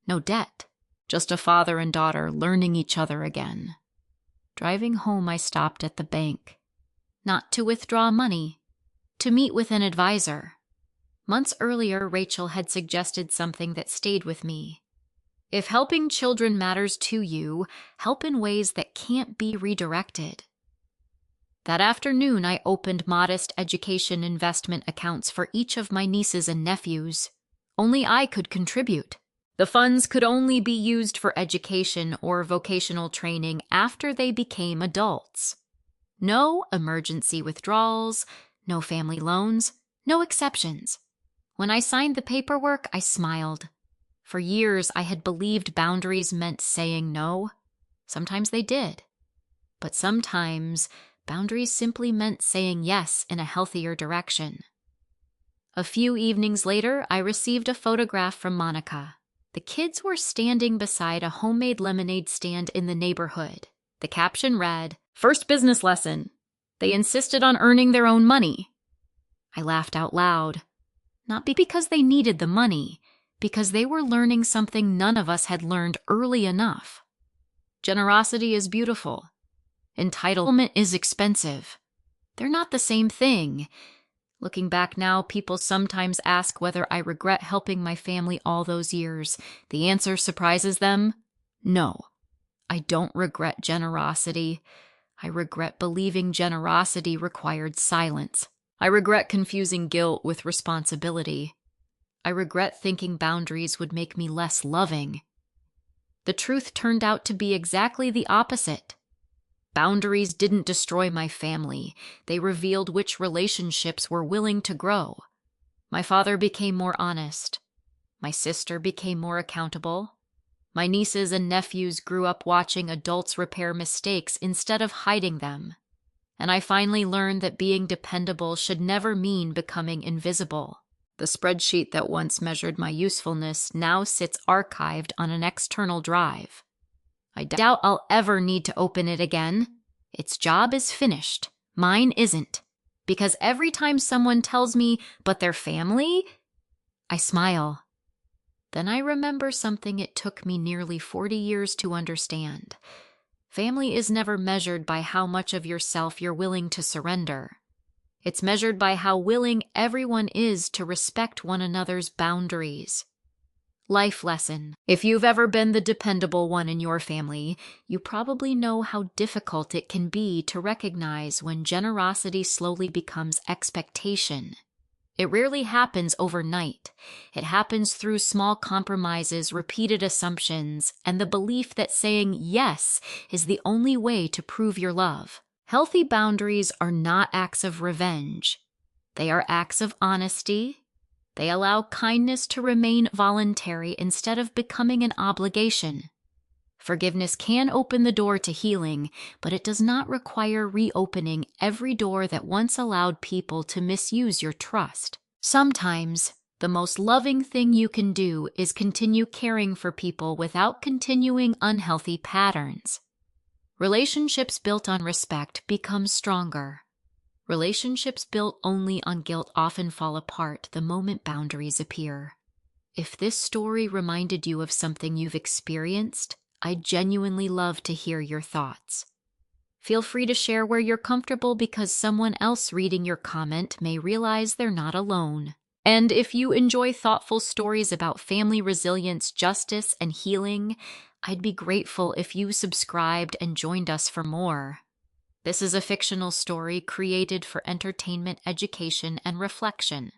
No debt. Just a father and daughter learning each other again. Driving home, I stopped at the bank. Not to withdraw money. To meet with an advisor. Months earlier, Rachel had suggested something that stayed with me. If helping children matters to you, help in ways that can't be redirected. That afternoon, I opened modest education investment accounts for each of my nieces and nephews. Only I could contribute. The funds could only be used for education or vocational training after they became adults. No emergency withdrawals, no family loans, no exceptions. When I signed the paperwork, I smiled. For years, I had believed boundaries meant saying no. Sometimes they did. But sometimes, boundaries simply meant saying yes in a healthier direction. A few evenings later, I received a photograph from Monica. The kids were standing beside a homemade lemonade stand in the neighborhood. The caption read, "First business lesson. They insisted on earning their own money." I laughed out loud. Not because they needed the money, because they were learning something none of us had learned early enough. Generosity is beautiful. Entitlement is expensive. They're not the same thing. Looking back now, people sometimes ask whether I regret helping my family all those years. The answer surprises them. No, I don't regret generosity. I regret believing generosity required silence. I regret confusing guilt with responsibility. I regret thinking boundaries would make me less loving. The truth turned out to be exactly the opposite. Boundaries didn't destroy my family. They revealed which relationships were willing to grow. My father became more honest. My sister became more accountable. My nieces and nephews grew up watching adults repair mistakes instead of hiding them. And I finally learned that being dependable should never mean becoming invisible. The spreadsheet that once measured my usefulness now sits archived on an external drive. I doubt I'll ever need to open it again. Its job is finished. Mine isn't. Because every time someone tells me, but they're family, I smile. Then I remember something it took me nearly 40 years to understand. Family is never measured by how much of yourself you're willing to surrender. It's measured by how willing everyone is to respect one another's boundaries. Life lesson. If you've ever been the dependable one in your family, you probably know how difficult it can be to recognize when generosity slowly becomes expectation. It rarely happens overnight. It happens through small compromises, repeated assumptions, and the belief that saying yes is the only way to prove your love. Healthy boundaries are not acts of revenge. They are acts of honesty. They allow kindness to remain voluntary instead of becoming an obligation. Forgiveness can open the door to healing, but it does not require reopening every door that once allowed people to misuse your trust. Sometimes, the most loving thing you can do is continue caring for people without continuing unhealthy patterns. Relationships built on respect become stronger. Relationships built only on guilt often fall apart the moment boundaries appear. If this story reminded you of something you've experienced, I'd genuinely love to hear your thoughts. Feel free to share where you're comfortable because someone else reading your comment may realize they're not alone. And if you enjoy thoughtful stories about family resilience, justice, and healing, I'd be grateful if you subscribed and joined us for more. This is a fictional story created for entertainment, education, and reflection.